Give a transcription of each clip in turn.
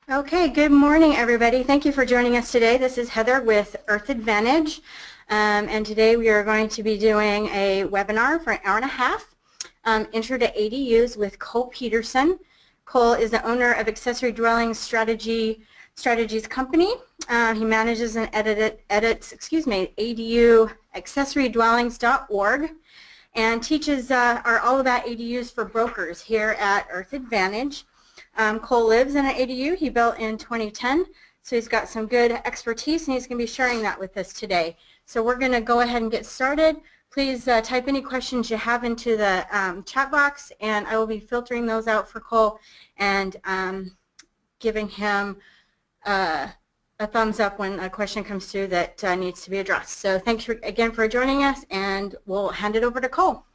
Okay, good morning everybody. Thank you for joining us today. This is Heather with Earth Advantage, and today we are going to be doing a webinar for an hour and a half, Intro to ADUs with Cole Peterson. Cole is the owner of Accessory Dwelling Strategies Company. He manages and edits ADU accessorydwellings.org and teaches are all about ADUs for brokers here at Earth Advantage. Cole lives in an ADU he built in 2010, so he's got some good expertise and he's going to be sharing that with us today. So we're going to go ahead and get started. Please type any questions you have into the chat box, and I will be filtering those out for Cole and giving him a thumbs up when a question comes through that needs to be addressed. So thanks again for joining us, and we'll hand it over to Cole.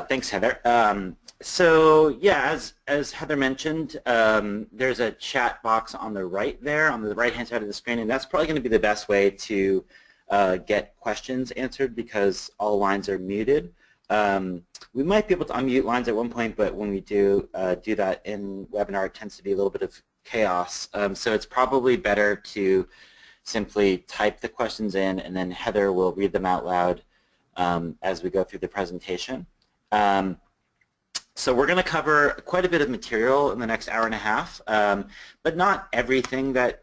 Thanks, Heather. So yeah, as Heather mentioned, there's a chat box on the right there, on the right-hand side of the screen, and that's probably going to be the best way to get questions answered because all lines are muted. We might be able to unmute lines at one point, but when we do that in webinar, it tends to be a little bit of chaos. So it's probably better to simply type the questions in, and then Heather will read them out loud as we go through the presentation. So we're going to cover quite a bit of material in the next hour and a half, but not everything that,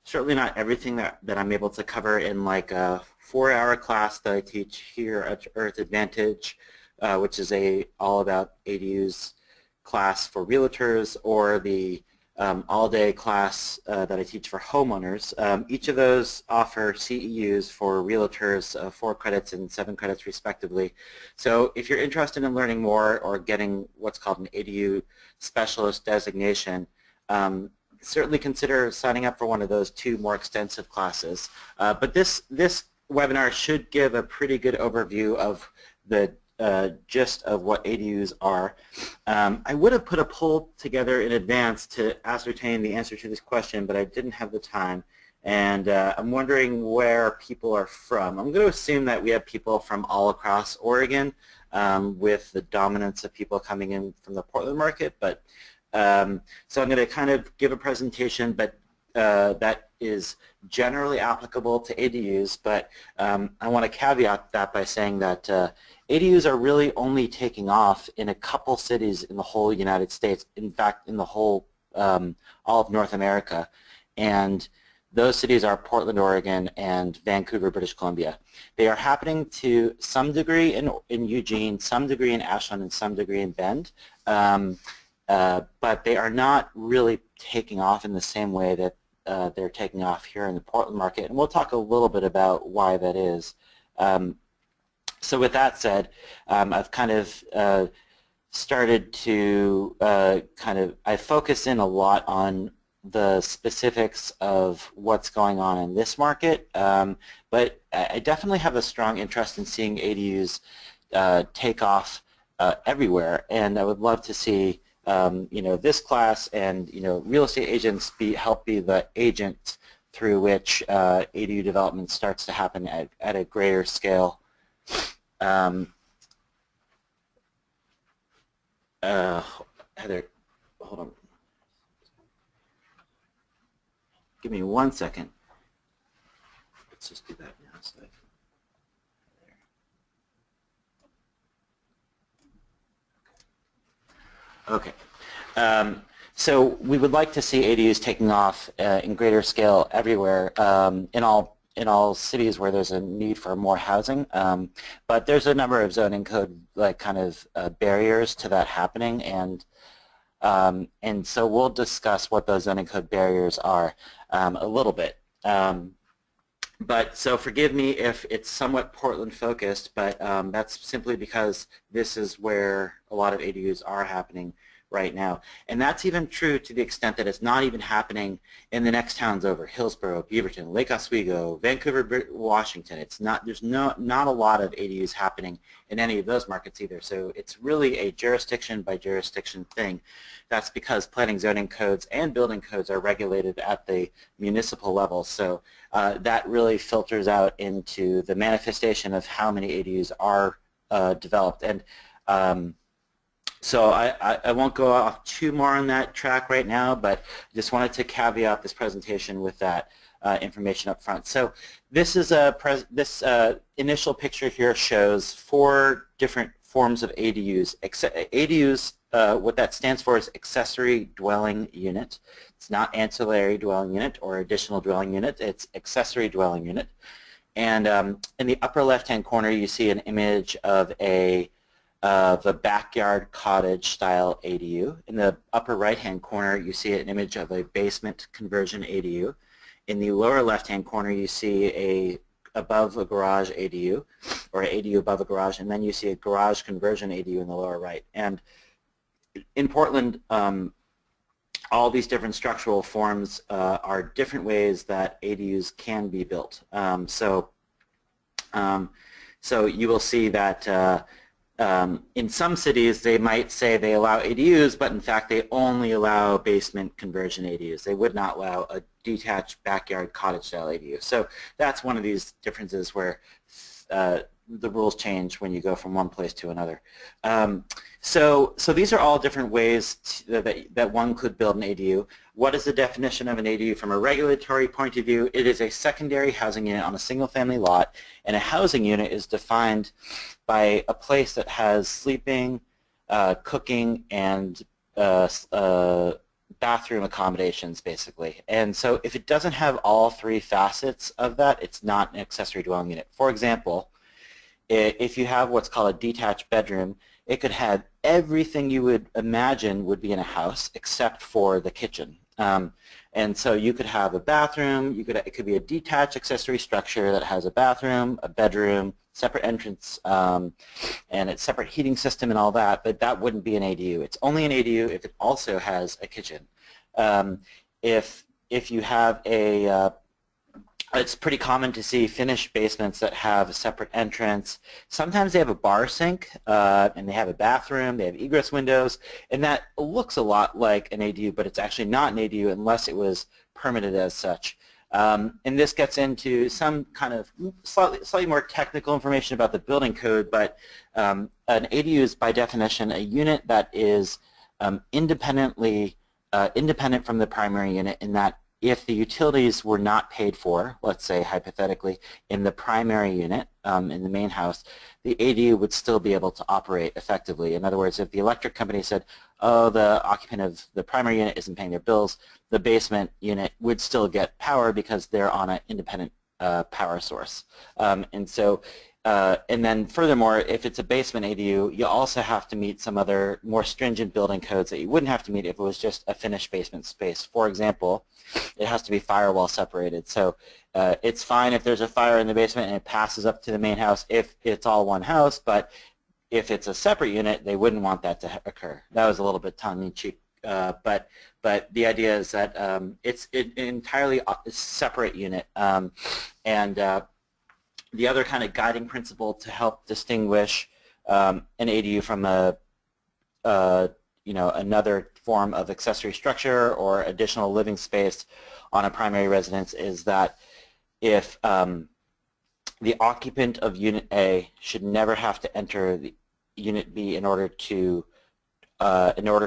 certainly not everything that I'm able to cover in like a 4-hour class that I teach here at Earth Advantage, which is a all about ADUs class for realtors, or the all-day class that I teach for homeowners. Each of those offer CEUs for realtors, 4 credits and 7 credits respectively. So if you're interested in learning more or getting what's called an ADU specialist designation, certainly consider signing up for one of those 2 more extensive classes. But this webinar should give a pretty good overview of the gist of what ADUs are. I would have put a poll together in advance to ascertain the answer to this question, but I didn't have the time, and I'm wondering where people are from. I'm going to assume that we have people from all across Oregon, with the dominance of people coming in from the Portland market, but so I'm going to kind of give a presentation, but that is generally applicable to ADUs, but I want to caveat that by saying that ADUs are really only taking off in a couple cities in the whole United States, in fact in the whole, all of North America, and those cities are Portland, Oregon and Vancouver, British Columbia. They are happening to some degree in Eugene, some degree in Ashland, and some degree in Bend, but they are not really taking off in the same way that they're taking off here in the Portland market, and we'll talk a little bit about why that is. So with that said, I've kind of started to I focus in a lot on the specifics of what's going on in this market, but I definitely have a strong interest in seeing ADUs take off everywhere, and I would love to see this class and real estate agents help be the agent through which ADU development starts to happen at a greater scale. Heather, hold on. Give me 1 second. Let's just do that now. So okay. So we would like to see ADUs taking off in greater scale everywhere, in all cities where there's a need for more housing, but there's a number of zoning code barriers to that happening, and so we'll discuss what those zoning code barriers are a little bit. But so forgive me if it's somewhat Portland focused, but that's simply because this is where a lot of ADUs are happening right now. And that's even true to the extent that it's not even happening in the next towns over: Hillsborough, Beaverton, Lake Oswego, Vancouver, Washington. There's not a lot of ADUs happening in any of those markets either. So it's really a jurisdiction by jurisdiction thing. That's because planning, zoning codes and building codes are regulated at the municipal level. So that really filters out into the manifestation of how many ADUs are developed. And So I won't go off too more on that track right now, but just wanted to caveat this presentation with that information up front. So this is this initial picture here shows 4 different forms of ADUs. ADUs, what that stands for is Accessory Dwelling Unit. It's not Ancillary Dwelling Unit or Additional Dwelling Unit. It's Accessory Dwelling Unit. And in the upper left-hand corner, you see an image of a backyard cottage style ADU. In the upper right-hand corner, you see an image of a basement conversion ADU. In the lower left-hand corner, you see a above a garage ADU, or an ADU above a garage, and then you see a garage conversion ADU in the lower right. And in Portland, all these different structural forms are different ways that ADUs can be built. So you will see that in some cities, they might say they allow ADUs, but in fact, they only allow basement conversion ADUs. They would not allow a detached backyard cottage-style ADU. So that's one of these differences where the rules change when you go from one place to another. So these are all different ways that one could build an ADU. What is the definition of an ADU from a regulatory point of view? It is a secondary housing unit on a single-family lot, and a housing unit is defined by a place that has sleeping, cooking, and bathroom accommodations, basically. And so if it doesn't have all 3 facets of that, it's not an accessory dwelling unit. For example, if you have what's called a detached bedroom, it could have everything you would imagine would be in a house except for the kitchen. And so you could have a bathroom, it could be a detached accessory structure that has a bathroom, a bedroom, separate entrance, and a separate heating system and all that, but that wouldn't be an ADU. It's only an ADU if it also has a kitchen. If you have it's pretty common to see finished basements that have a separate entrance. Sometimes they have a bar sink, and they have a bathroom, they have egress windows, and that looks a lot like an ADU, but it's actually not an ADU unless it was permitted as such. And this gets into some kind of slightly more technical information about the building code, but an ADU is by definition a unit that is independent from the primary unit, in that if the utilities were not paid for, let's say hypothetically, in the primary unit, in the main house, the ADU would still be able to operate effectively. In other words, if the electric company said, oh, the occupant of the primary unit isn't paying their bills, the basement unit would still get power because they're on an independent power source. And then furthermore, if it's a basement ADU, you also have to meet some other more stringent building codes that you wouldn't have to meet if it was just a finished basement space. For example, it has to be firewall separated. So it's fine if there's a fire in the basement and it passes up to the main house if it's all one house, but if it's a separate unit, they wouldn't want that to occur. That was a little bit tongue-in-cheek, but the idea is that it's an entirely separate unit. The other kind of guiding principle to help distinguish an ADU from another form of accessory structure or additional living space on a primary residence is that if the occupant of Unit A should never have to enter the Unit B in order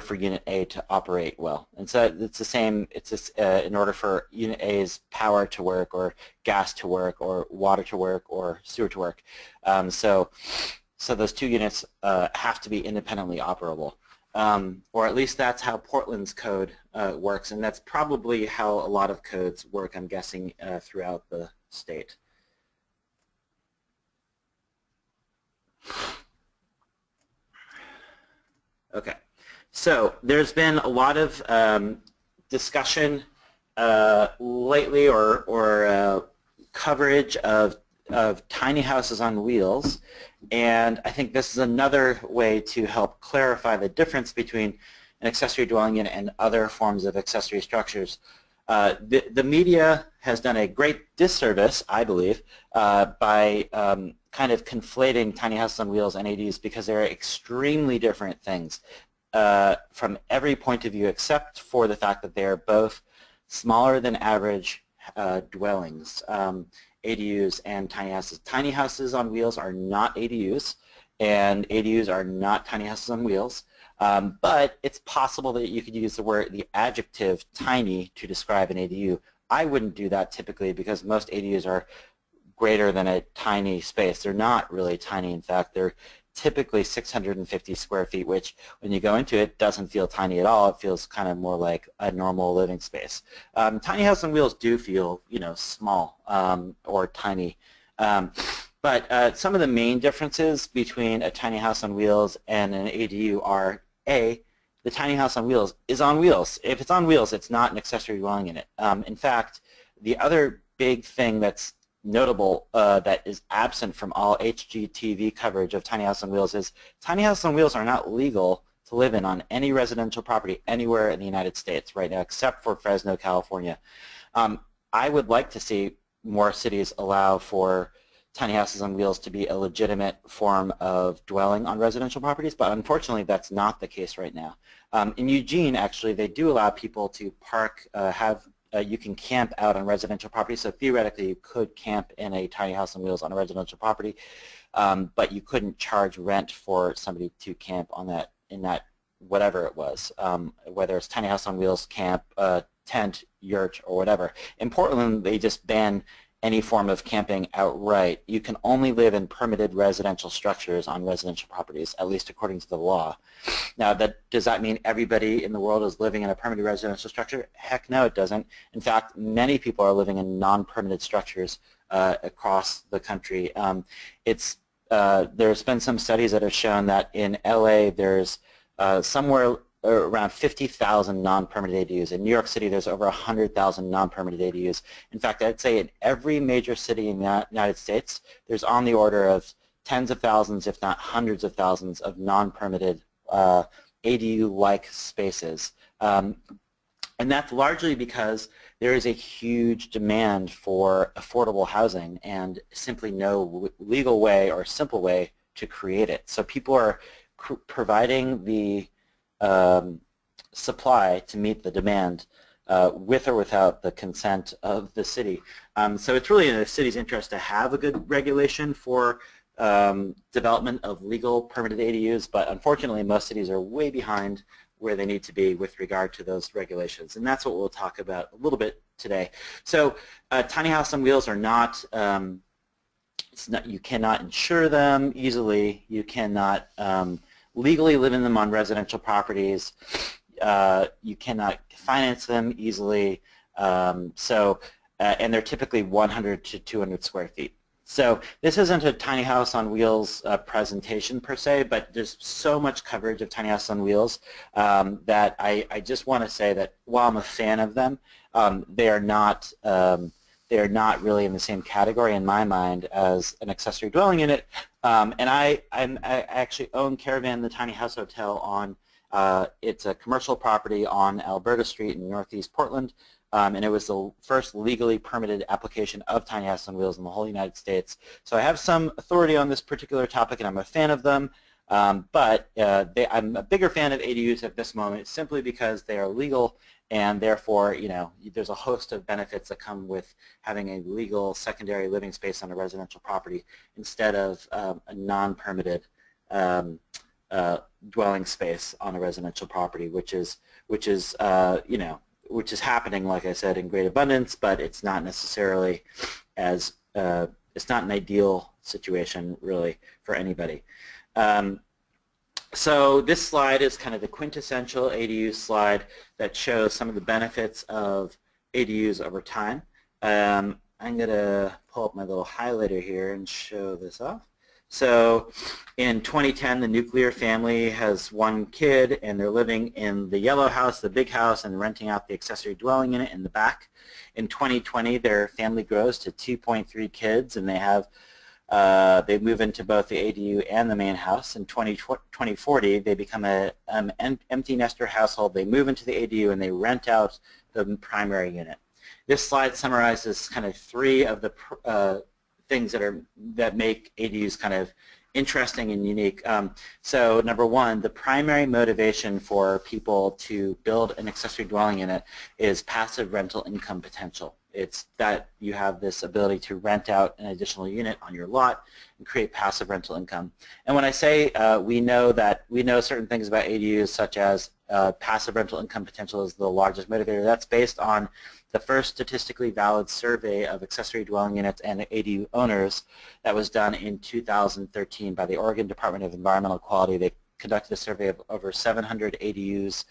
for Unit A to operate well. And so it's the same, it's just, in order for Unit A's power to work or gas to work or water to work or sewer to work. So those 2 units have to be independently operable. Or at least that's how Portland's code works, and that's probably how a lot of codes work, I'm guessing, throughout the state. Okay, so there's been a lot of discussion lately or coverage of tiny houses on wheels, and I think this is another way to help clarify the difference between an accessory dwelling unit and other forms of accessory structures. The media has done a great disservice, I believe, by kind of conflating tiny houses on wheels and ADUs, because they're extremely different things from every point of view, except for the fact that they're both smaller than average dwellings, ADUs and tiny houses. Tiny houses on wheels are not ADUs, and ADUs are not tiny houses on wheels. But it's possible that you could use the adjective tiny to describe an ADU. I wouldn't do that typically because most ADUs are greater than a tiny space. They're not really tiny. In fact, they're typically 650 square feet, which when you go into it doesn't feel tiny at all. It feels kind of more like a normal living space. Tiny house on wheels do feel, small or tiny. But some of the main differences between a tiny house on wheels and an ADU are, A, the tiny house on wheels is on wheels. If it's on wheels, it's not an accessory dwelling unit. In fact, the other big thing that's notable that is absent from all HGTV coverage of tiny house on wheels is tiny house on wheels are not legal to live in on any residential property anywhere in the United States right now except for Fresno, California. I would like to see more cities allow for tiny houses on wheels to be a legitimate form of dwelling on residential properties, but unfortunately that's not the case right now. In Eugene, actually, they do allow people to park, you can camp out on residential property, so theoretically you could camp in a tiny house on wheels on a residential property, but you couldn't charge rent for somebody to camp on that, in that, whatever it was, whether it's tiny house on wheels, camp, tent, yurt, or whatever. In Portland, they just ban any form of camping outright. You can only live in permitted residential structures on residential properties, at least according to the law. Now, does that mean everybody in the world is living in a permitted residential structure? Heck no, it doesn't. In fact, many people are living in non-permitted structures across the country. There's been some studies that have shown that in LA there's somewhere around 50,000 non-permitted ADUs. In New York City, there's over 100,000 non-permitted ADUs. In fact, I'd say in every major city in the United States, there's on the order of tens of thousands, if not hundreds of thousands, of non-permitted ADU-like spaces. And that's largely because there is a huge demand for affordable housing and simply no legal way or simple way to create it. So people are providing the supply to meet the demand with or without the consent of the city. So it's really in the city's interest to have a good regulation for development of legal permitted ADUs, but unfortunately most cities are way behind where they need to be with regard to those regulations, and that's what we'll talk about a little bit today. So tiny house on wheels are not, you cannot insure them easily, you cannot legally live in them on residential properties. You cannot finance them easily. And they're typically 100 to 200 square feet. So this isn't a tiny house on wheels presentation per se, but there's so much coverage of tiny house on wheels that I just want to say that while I'm a fan of them, they are not really in the same category in my mind as an accessory dwelling unit. And I actually own Caravan, the Tiny House Hotel on, it's a commercial property on Alberta Street in Northeast Portland, and it was the first legally permitted application of tiny house on wheels in the whole United States. So I have some authority on this particular topic and I'm a fan of them, but I'm a bigger fan of ADUs at this moment simply because they are legal and therefore, there's a host of benefits that come with having a legal secondary living space on a residential property instead of a non-permitted dwelling space on a residential property, which is happening, like I said, in great abundance, but it's not necessarily as it's not an ideal situation really for anybody. So this slide is kind of the quintessential ADU slide that shows some of the benefits of ADUs over time. I'm going to pull up my little highlighter here and show this off. So in 2010, the nuclear family has one kid and they're living in the yellow house, the big house, and renting out the accessory dwelling unit in the back. In 2020, their family grows to 2.3 kids and they move into both the ADU and the main house. In 2040, they become an empty nester household. They move into the ADU and they rent out the primary unit. This slide summarizes kind of three of the things that make ADUs kind of interesting and unique. So number one, the primary motivation for people to build an accessory dwelling unit is passive rental income potential. it's that you have this ability to rent out an additional unit on your lot and create passive rental income. And when I say we know certain things about ADUs, such as passive rental income potential is the largest motivator, that's based on the first statistically valid survey of accessory dwelling units and ADU owners that was done in 2013 by the Oregon Department of Environmental Quality. They conducted a survey of over 700 ADUs,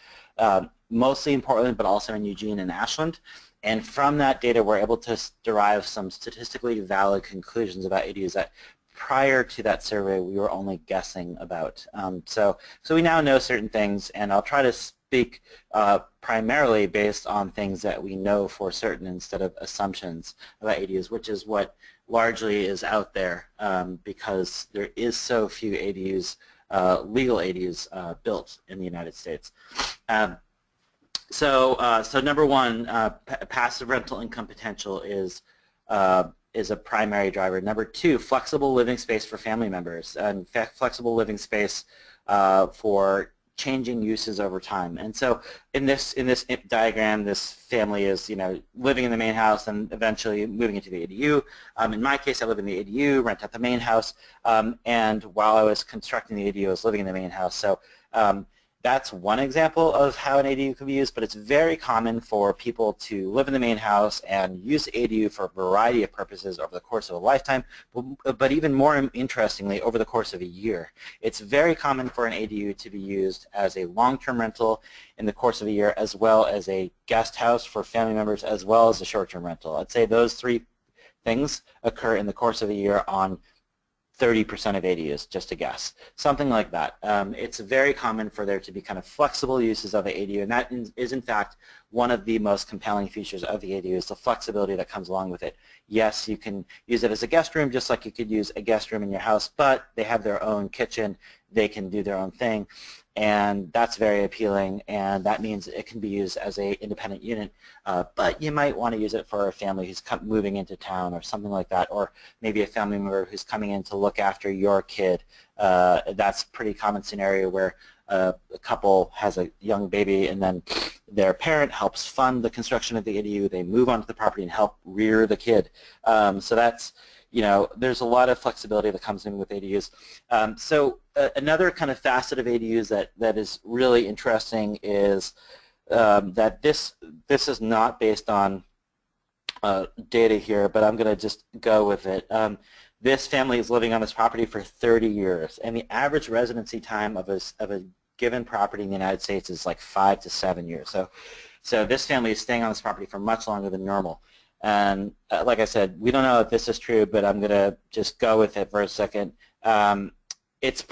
mostly in Portland, but also in Eugene and Ashland. And from that data, we're able to derive some statistically valid conclusions about ADUs that prior to that survey we were only guessing about. So we now know certain things, and I'll try to speak primarily based on things that we know for certain instead of assumptions about ADUs, which is what largely is out there because there is so few ADUs, legal ADUs built in the United States. So number one, passive rental income potential is a primary driver. Number two, flexible living space for family members, and flexible living space for changing uses over time. And so in this diagram, this family is living in the main house and eventually moving into the ADU. In my case, I live in the ADU, rent out the main house, and while I was constructing the ADU, I was living in the main house. So that's one example of how an ADU can be used, but it's very common for people to live in the main house and use ADU for a variety of purposes over the course of a lifetime, but even more interestingly, over the course of a year. It's very common for an ADU to be used as a long-term rental in the course of a year, as well as a guest house for family members, as well as a short-term rental. I'd say those three things occur in the course of a year on 30% of ADUs, just a guess, something like that. It's very common for there to be kind of flexible uses of the ADU, and that is in fact one of the most compelling features of the ADU is the flexibility that comes along with it. Yes, you can use it as a guest room just like you could use a guest room in your house, but they have their own kitchen, they can do their own thing, and that's very appealing, and that means it can be used as an independent unit, but you might want to use it for a family who's moving into town or something like that, or maybe a family member who's coming in to look after your kid. That's a pretty common scenario where a couple has a young baby and then their parent helps fund the construction of the ADU, they move onto the property and help rear the kid. So that's, there's a lot of flexibility that comes in with ADUs. Another kind of facet of ADUs that is really interesting is that this is not based on data here, but I'm going to just go with it. This family is living on this property for 30 years, and the average residency time of a given property in the United States is like 5 to 7 years. So this family is staying on this property for much longer than normal. And like I said, we don't know if this is true, but I'm going to just go with it for a second. It's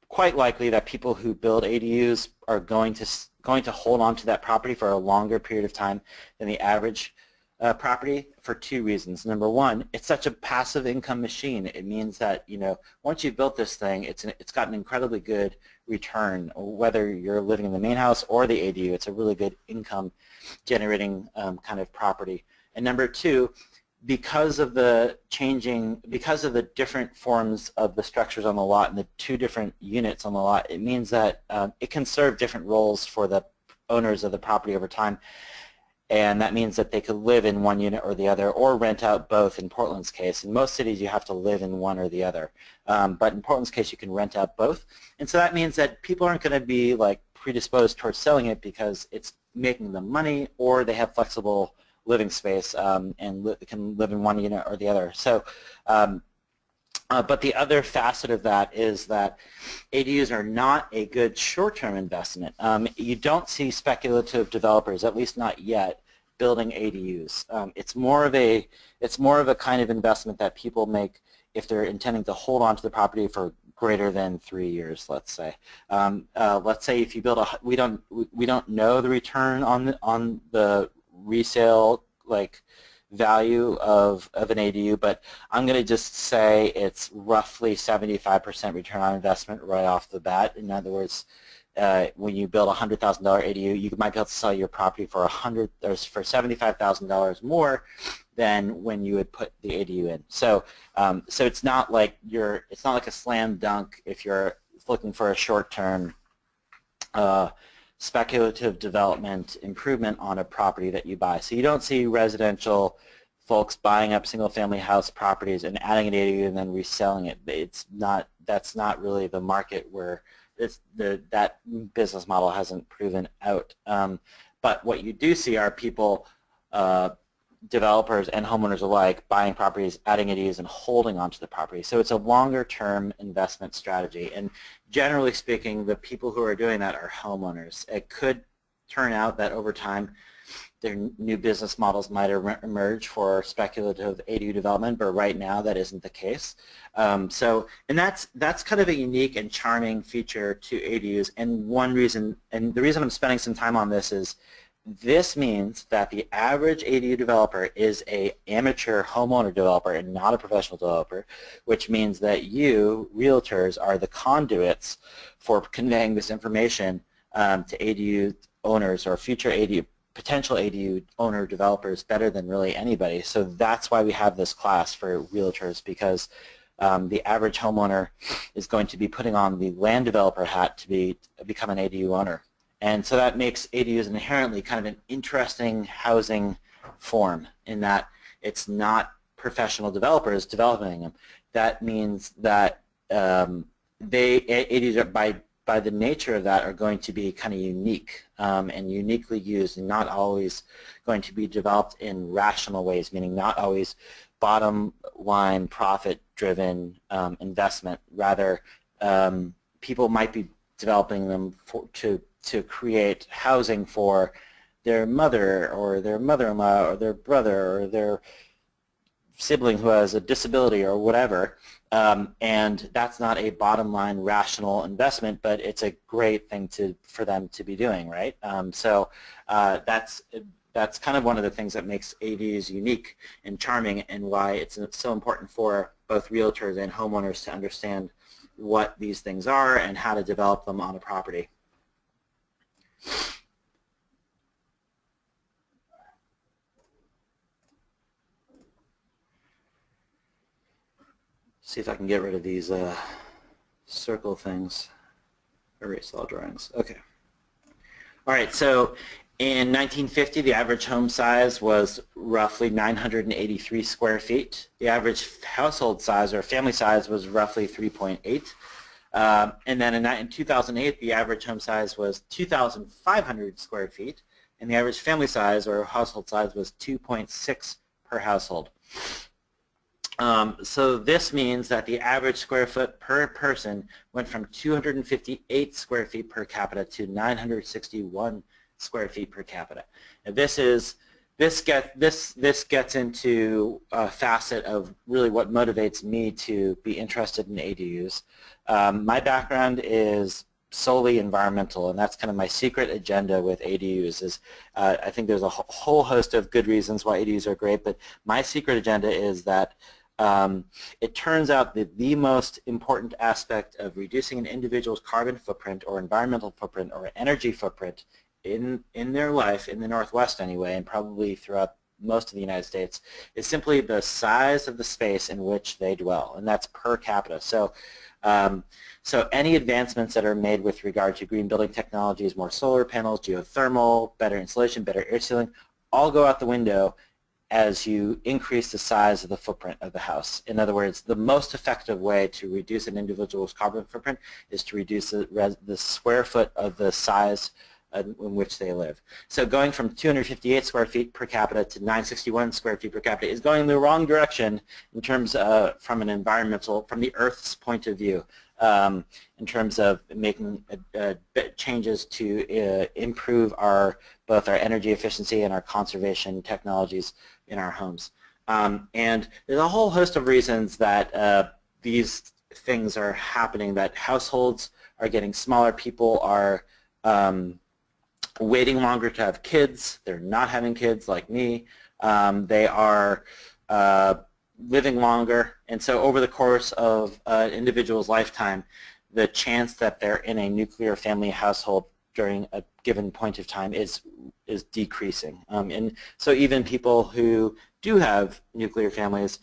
quite likely that people who build ADUs are going to hold on to that property for a longer period of time than the average property for two reasons. Number one, it's such a passive income machine. It means that once you've built this thing, it's got an incredibly good return. Whether you're living in the main house or the ADU, it's a really good income generating kind of property. And number two, because of the different forms of the structures on the lot and the two different units on the lot, it means that it can serve different roles for the owners of the property over time. And that means that they could live in one unit or the other, or rent out both in Portland's case. In most cities, you have to live in one or the other. But in Portland's case, you can rent out both. And so that means that people aren't going to be predisposed towards selling it because it's making them money, or they have flexible living space and can live in one unit or the other. So, but the other facet of that is that ADUs are not a good short-term investment. You don't see speculative developers, at least not yet, building ADUs. It's more of a kind of investment that people make if they're intending to hold on to the property for greater than 3 years, let's say. Let's say if you build we don't know the return on the resale value of an ADU, but I'm going to just say it's roughly 75% return on investment right off the bat. In other words, when you build a $100,000 ADU, you might be able to sell your property for $75,000 more than when you would put the ADU in. So it's not like a slam dunk if you're looking for a short-term speculative development improvement on a property that you buy. So you don't see residential folks buying up single-family house properties and adding an ADU and then reselling it. That's not really the market where that business model hasn't proven out. But what you do see are people, developers and homeowners alike, buying properties, adding ADUs, and holding onto the property. So it's a longer-term investment strategy. And generally speaking, the people who are doing that are homeowners. It could turn out that over time, their new business models might emerge for speculative ADU development, but right now that isn't the case. And that's kind of a unique and charming feature to ADUs. And the reason I'm spending some time on this is this means that the average ADU developer is an amateur homeowner developer and not a professional developer, which means that you, realtors, are the conduits for conveying this information to ADU owners or future potential ADU owner developers better than really anybody. So that's why we have this class for realtors, because the average homeowner is going to be putting on the land developer hat to become an ADU owner. And so that makes ADUs inherently kind of an interesting housing form in that it's not professional developers developing them. That means that ADUs are, by the nature of that, are going to be kind of unique and uniquely used, and not always going to be developed in rational ways, meaning not always bottom line profit driven investment. Rather, people might be developing them to create housing for their mother or their mother-in-law or their brother or their sibling who has a disability or whatever, and that's not a bottom line rational investment, but it's a great thing for them to be doing, right? So that's kind of one of the things that makes ADUs unique and charming, and why it's so important for both realtors and homeowners to understand what these things are and how to develop them on a property. See if I can get rid of these circle things. Erase all drawings. Okay. All right, so in 1950, the average home size was roughly 983 square feet. The average household size or family size was roughly 3.8. And then in 2008, the average home size was 2,500 square feet, and the average family size or household size was 2.6 per household. So this means that the average square foot per person went from 258 square feet per capita to 961 square feet per capita. And this gets into a facet of really what motivates me to be interested in ADUs. My background is solely environmental, and that's kind of my secret agenda with ADUs. I think there's a whole host of good reasons why ADUs are great, but my secret agenda is that it turns out that the most important aspect of reducing an individual's carbon footprint or environmental footprint or energy footprint in their life, in the Northwest anyway, and probably throughout most of the United States, is simply the size of the space in which they dwell, and that's per capita. So any advancements that are made with regard to green building technologies, more solar panels, geothermal, better insulation, better air sealing, all go out the window as you increase the size of the footprint of the house. In other words, the most effective way to reduce an individual's carbon footprint is to reduce the square foot of the size in which they live. So going from 258 square feet per capita to 961 square feet per capita is going in the wrong direction in terms of, from the Earth's point of view, in terms of making changes to improve both our energy efficiency and our conservation technologies in our homes. And there's a whole host of reasons that these things are happening, that households are getting smaller, people are waiting longer to have kids, they're not having kids like me, they are living longer, and so over the course of an individual's lifetime, the chance that they're in a nuclear family household during a given point of time is decreasing. And so even people who do have nuclear families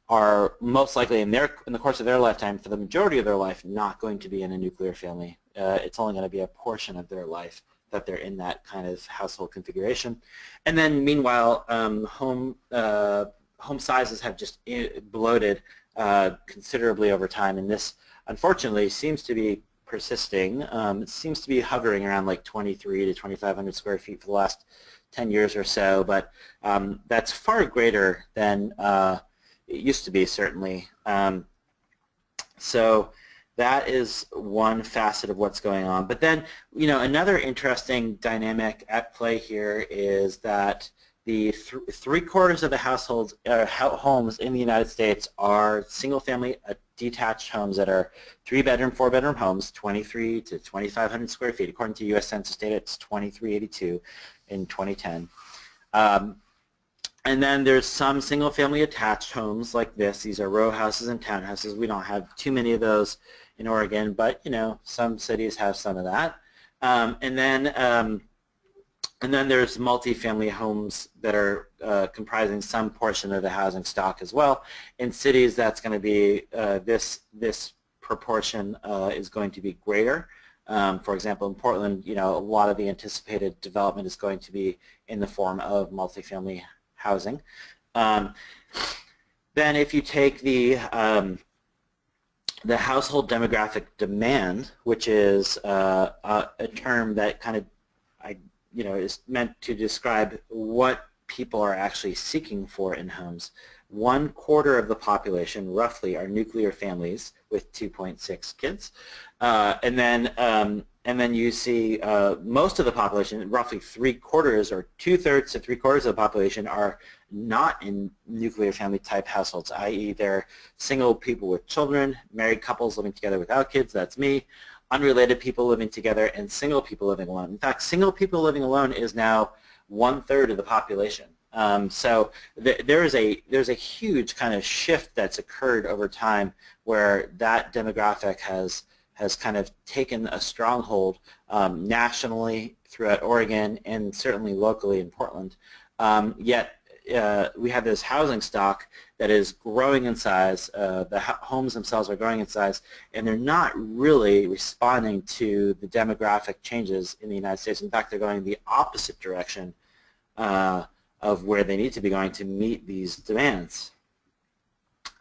are most likely in the course of their lifetime, for the majority of their life, not going to be in a nuclear family. It's only going to be a portion of their life that they're in that kind of household configuration. And then meanwhile, home sizes have just bloated considerably over time, and this unfortunately seems to be persisting. It seems to be hovering around like 23 to 2,500 square feet for the last 10 years or so, but that's far greater than it used to be, certainly. So that is one facet of what's going on. But then, another interesting dynamic at play here is that the three-quarters of the households, homes in the United States are single-family detached homes that are 3-bedroom, 4-bedroom homes, 23 to 2,500 square feet. According to U.S. Census data, it's 2,382 in 2010. And then there's some single-family attached homes like this. These are row houses and townhouses. We don't have too many of those in Oregon, but some cities have some of that. And then there's multifamily homes that are comprising some portion of the housing stock as well. In cities, that's going to be this proportion is going to be greater. For example, in Portland, a lot of the anticipated development is going to be in the form of multifamily housing. Then if you take the household demographic demand, which is a term that kind of is meant to describe what people are actually seeking for in homes. 1/4 of the population, roughly, are nuclear families with 2.6 kids, and then you see most of the population, roughly 3/4 or 2/3 to 3/4 of the population, are not in nuclear family type households, i.e. they're single people with children, married couples living together without kids, that's me, unrelated people living together, and single people living alone. In fact, single people living alone is now 1/3 of the population. So there's a huge kind of shift that's occurred over time where that demographic has kind of taken a stronghold nationally throughout Oregon and certainly locally in Portland. Yet we have this housing stock that is growing in size. The homes themselves are growing in size, and they're not really responding to the demographic changes in the United States. In fact, they're going the opposite direction of where they need to be going to meet these demands.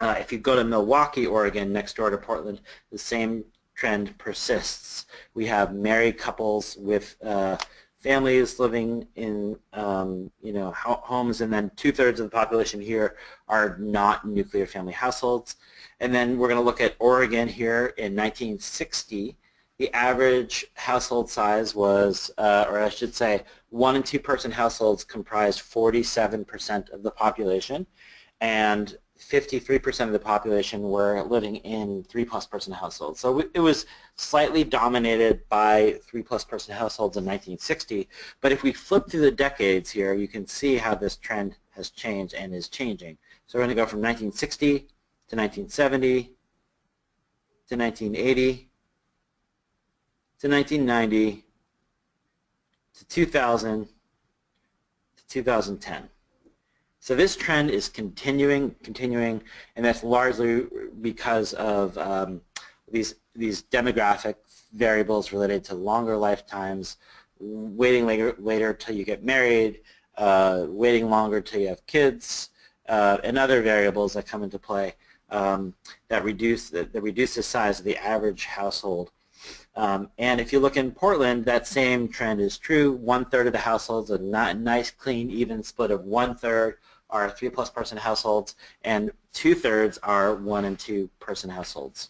If you go to Milwaukee, Oregon, next door to Portland, the same trend persists. We have married couples with families living in homes, and then 2/3 of the population here are not nuclear family households. And then we're going to look at Oregon here in 1960. The average household size was, or I should say, 1- and 2-person households comprised 47% of the population, and 53% of the population were living in 3+ person households. So it was slightly dominated by 3+ person households in 1960, but if we flip through the decades here, you can see how this trend has changed and is changing. So we're going to go from 1960 to 1970 to 1980 to 1990 to 2000 to 2010. So this trend is continuing, and that's largely because of these demographic variables related to longer lifetimes, waiting later till you get married, waiting longer till you have kids, and other variables that come into play that reduce the size of the average household. And if you look in Portland, that same trend is true. 1/3 of the households, a nice, clean, even split of 1/3 are 3+ person households, and 2/3 are 1- and 2-person households.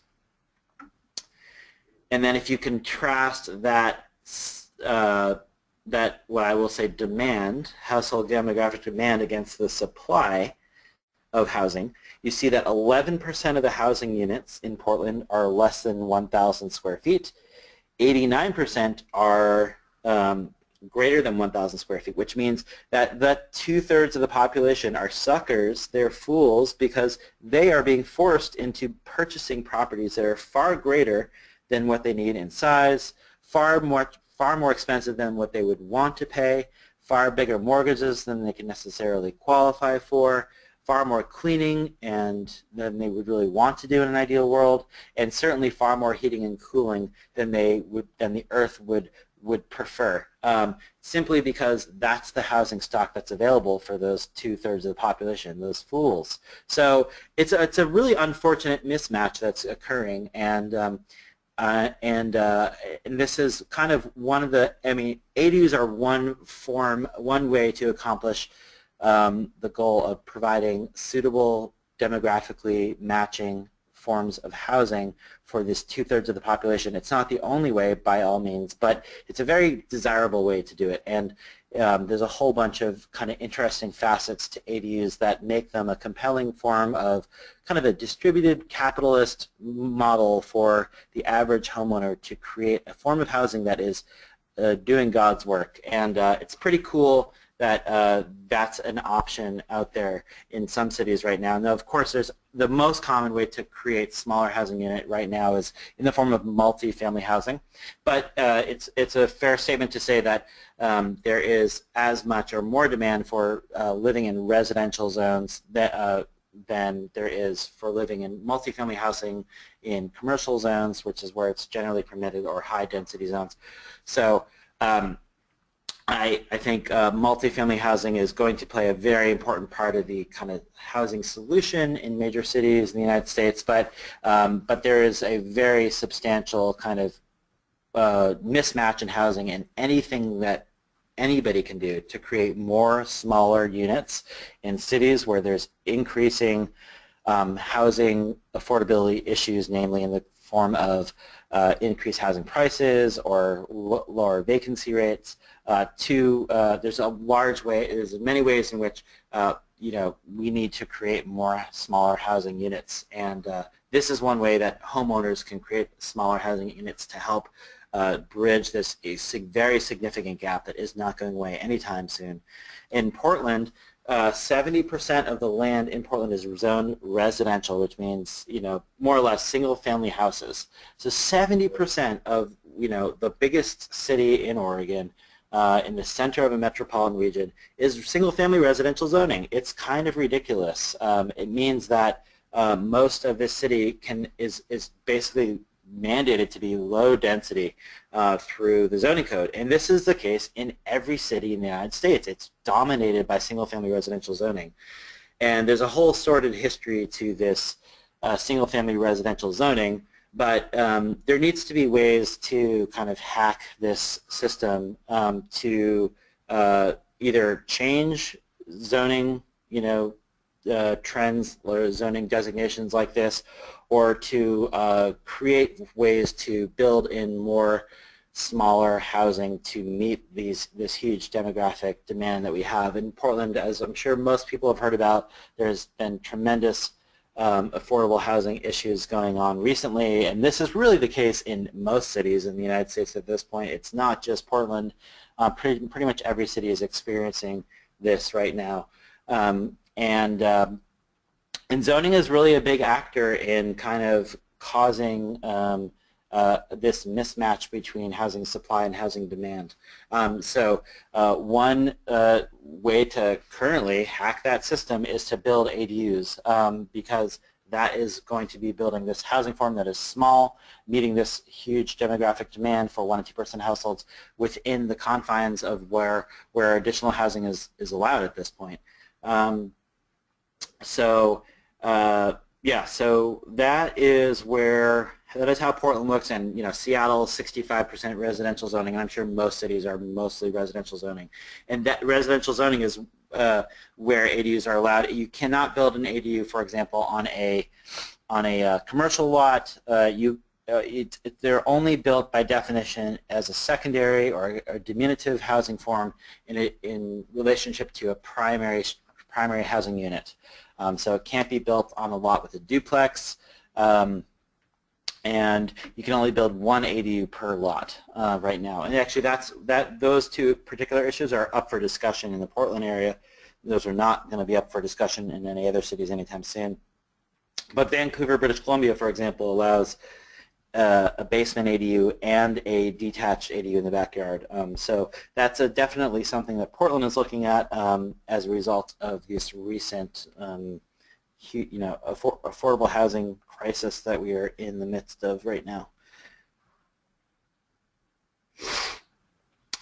And then if you contrast that, what I will say demand, household demographic demand, against the supply of housing, you see that 11% of the housing units in Portland are less than 1,000 square feet. 89% are greater than 1,000 square feet, which means that 2/3 of the population are suckers, they're fools, because they are being forced into purchasing properties that are far greater than what they need in size, far more expensive than what they would want to pay, far bigger mortgages than they can necessarily qualify for, far more cleaning than they would really want to do in an ideal world, and certainly far more heating and cooling than the Earth would prefer, simply because that's the housing stock that's available for those 2/3 of the population, those fools. So it's a really unfortunate mismatch that's occurring, and this is kind of one of the, I mean, ADUs are one way to accomplish the goal of providing suitable, demographically matching forms of housing for this 2/3 of the population. It's not the only way by all means, but it's a very desirable way to do it. And there's a whole bunch of kind of interesting facets to ADUs that make them a compelling form of kind of a distributed capitalist model for the average homeowner to create a form of housing that is doing God's work. And it's pretty cool that that's an option out there in some cities right now. Now, of course, there's the most common way to create smaller housing unit right now is in the form of multi-family housing, but it's a fair statement to say that there is as much or more demand for living in residential zones than there is for living in multi-family housing in commercial zones, which is where it's generally permitted, or high-density zones. So I think multifamily housing is going to play a very important part of the kind of housing solution in major cities in the United States, but there is a very substantial kind of mismatch in housing, and anything that anybody can do to create more smaller units in cities where there's increasing housing affordability issues, namely in the form of increased housing prices or lower vacancy rates. There's many ways in which we need to create more smaller housing units, and this is one way that homeowners can create smaller housing units to help bridge this very significant gap that is not going away anytime soon. In Portland, 70% of the land in Portland is zoned residential, which means, more or less single-family houses. So 70% of, the biggest city in Oregon, in the center of a metropolitan region, is single-family residential zoning. It's kind of ridiculous. It means that most of this city is basically mandated to be low density through the zoning code, and this is the case in every city in the United States. It's dominated by single-family residential zoning, and there's a whole sordid history to this single-family residential zoning, but there needs to be ways to kind of hack this system to either change zoning, trends or zoning designations like this, or to create ways to build in more smaller housing to meet this huge demographic demand that we have. In Portland, as I'm sure most people have heard about, there's been tremendous affordable housing issues going on recently, and this is really the case in most cities in the United States at this point. It's not just Portland. Pretty much every city is experiencing this right now. And zoning is really a big actor in kind of causing this mismatch between housing supply and housing demand. So one way to currently hack that system is to build ADUs, because that is going to be building this housing form that is small, meeting this huge demographic demand for 1- and 2-person households within the confines of where additional housing is allowed at this point. So that is how Portland looks, and Seattle, 65% residential zoning, and I'm sure most cities are mostly residential zoning. And that residential zoning is where ADUs are allowed. You cannot build an ADU, for example, on a commercial lot. They're only built by definition as a secondary or a diminutive housing form in relationship to a primary housing unit. So it can't be built on a lot with a duplex, and you can only build one ADU per lot right now. And actually, those two particular issues are up for discussion in the Portland area. Those are not going to be up for discussion in any other cities anytime soon. But Vancouver, British Columbia, for example, allows a basement ADU and a detached ADU in the backyard. So that's definitely something that Portland is looking at as a result of this recent, affordable housing crisis that we are in the midst of right now.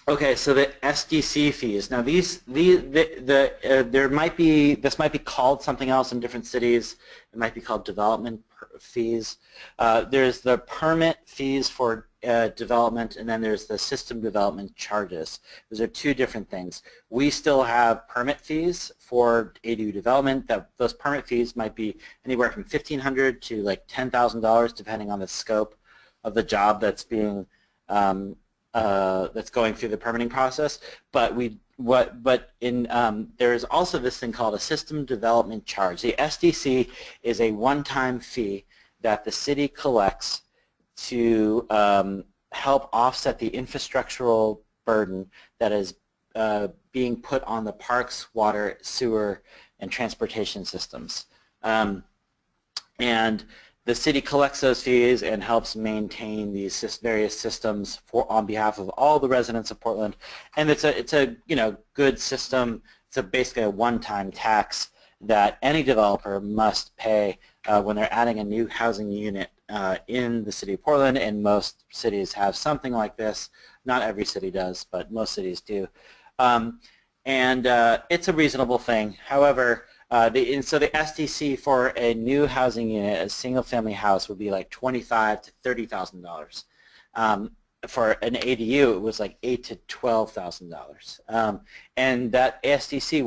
Okay, so the SDC fees. Now this might be called something else in different cities. It might be called development fees. There's the permit fees for development, and then there's the system development charges. Those are two different things. We still have permit fees for ADU development. Those permit fees might be anywhere from $1,500 to like $10,000, depending on the scope of the job that's being that's going through the permitting process. But there's also this thing called a system development charge. The SDC is a one-time fee that the city collects to help offset the infrastructural burden that is being put on the parks, water, sewer, and transportation systems. And the city collects those fees and helps maintain these various systems on behalf of all the residents of Portland. And it's a good system. It's basically a one-time tax that any developer must pay when they're adding a new housing unit in the city of Portland. And most cities have something like this. Not every city does, but most cities do. It's a reasonable thing. However, so the SDC for a new housing unit, a single-family house, would be like $25,000 to $30,000. For an ADU, it was like $8,000 to $12,000. And that SDC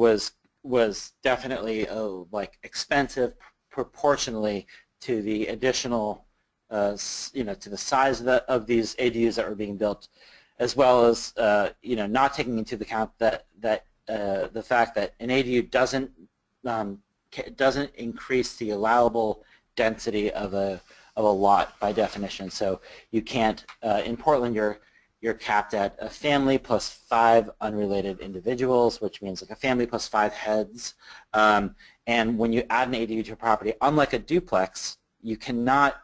was definitely like expensive proportionally to the additional, to the size of these ADUs that were being built, as well as not taking into account that the fact that an ADU doesn't increase the allowable density of a lot by definition. So you can't in Portland you're capped at a family plus 5 unrelated individuals, which means like a family plus 5 heads. And when you add an ADU to a property, unlike a duplex, you cannot.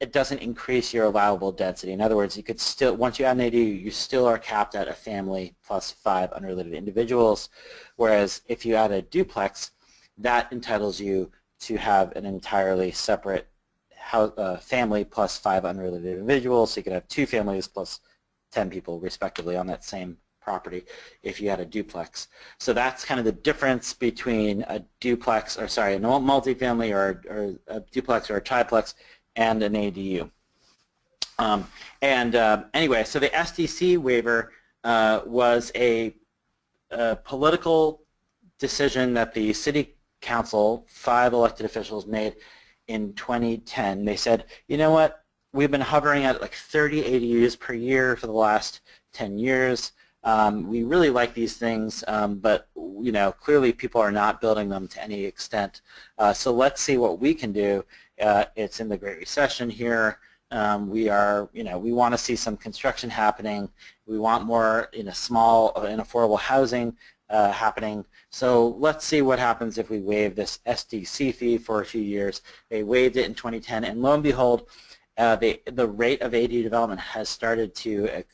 It doesn't increase your allowable density. In other words, you could still, once you add an ADU, you still are capped at a family plus 5 unrelated individuals, whereas if you add a duplex, that entitles you to have an entirely separate family plus 5 unrelated individuals, so you could have 2 families plus 10 people respectively on that same property if you had a duplex. So that's kind of the difference between a duplex, or sorry, a multifamily or a duplex or a triplex and an ADU. Anyway, so the SDC waiver was a political decision that the city council, 5 elected officials, made in 2010. They said, you know what, we've been hovering at like 30 ADUs per year for the last 10 years. We really like these things, but clearly people are not building them to any extent. So let's see what we can do. It's in the Great Recession here. We want to see some construction happening. We want more small and affordable housing happening. So let's see what happens if we waive this SDC fee for a few years. They waived it in 2010, and lo and behold, the rate of ADU development has started to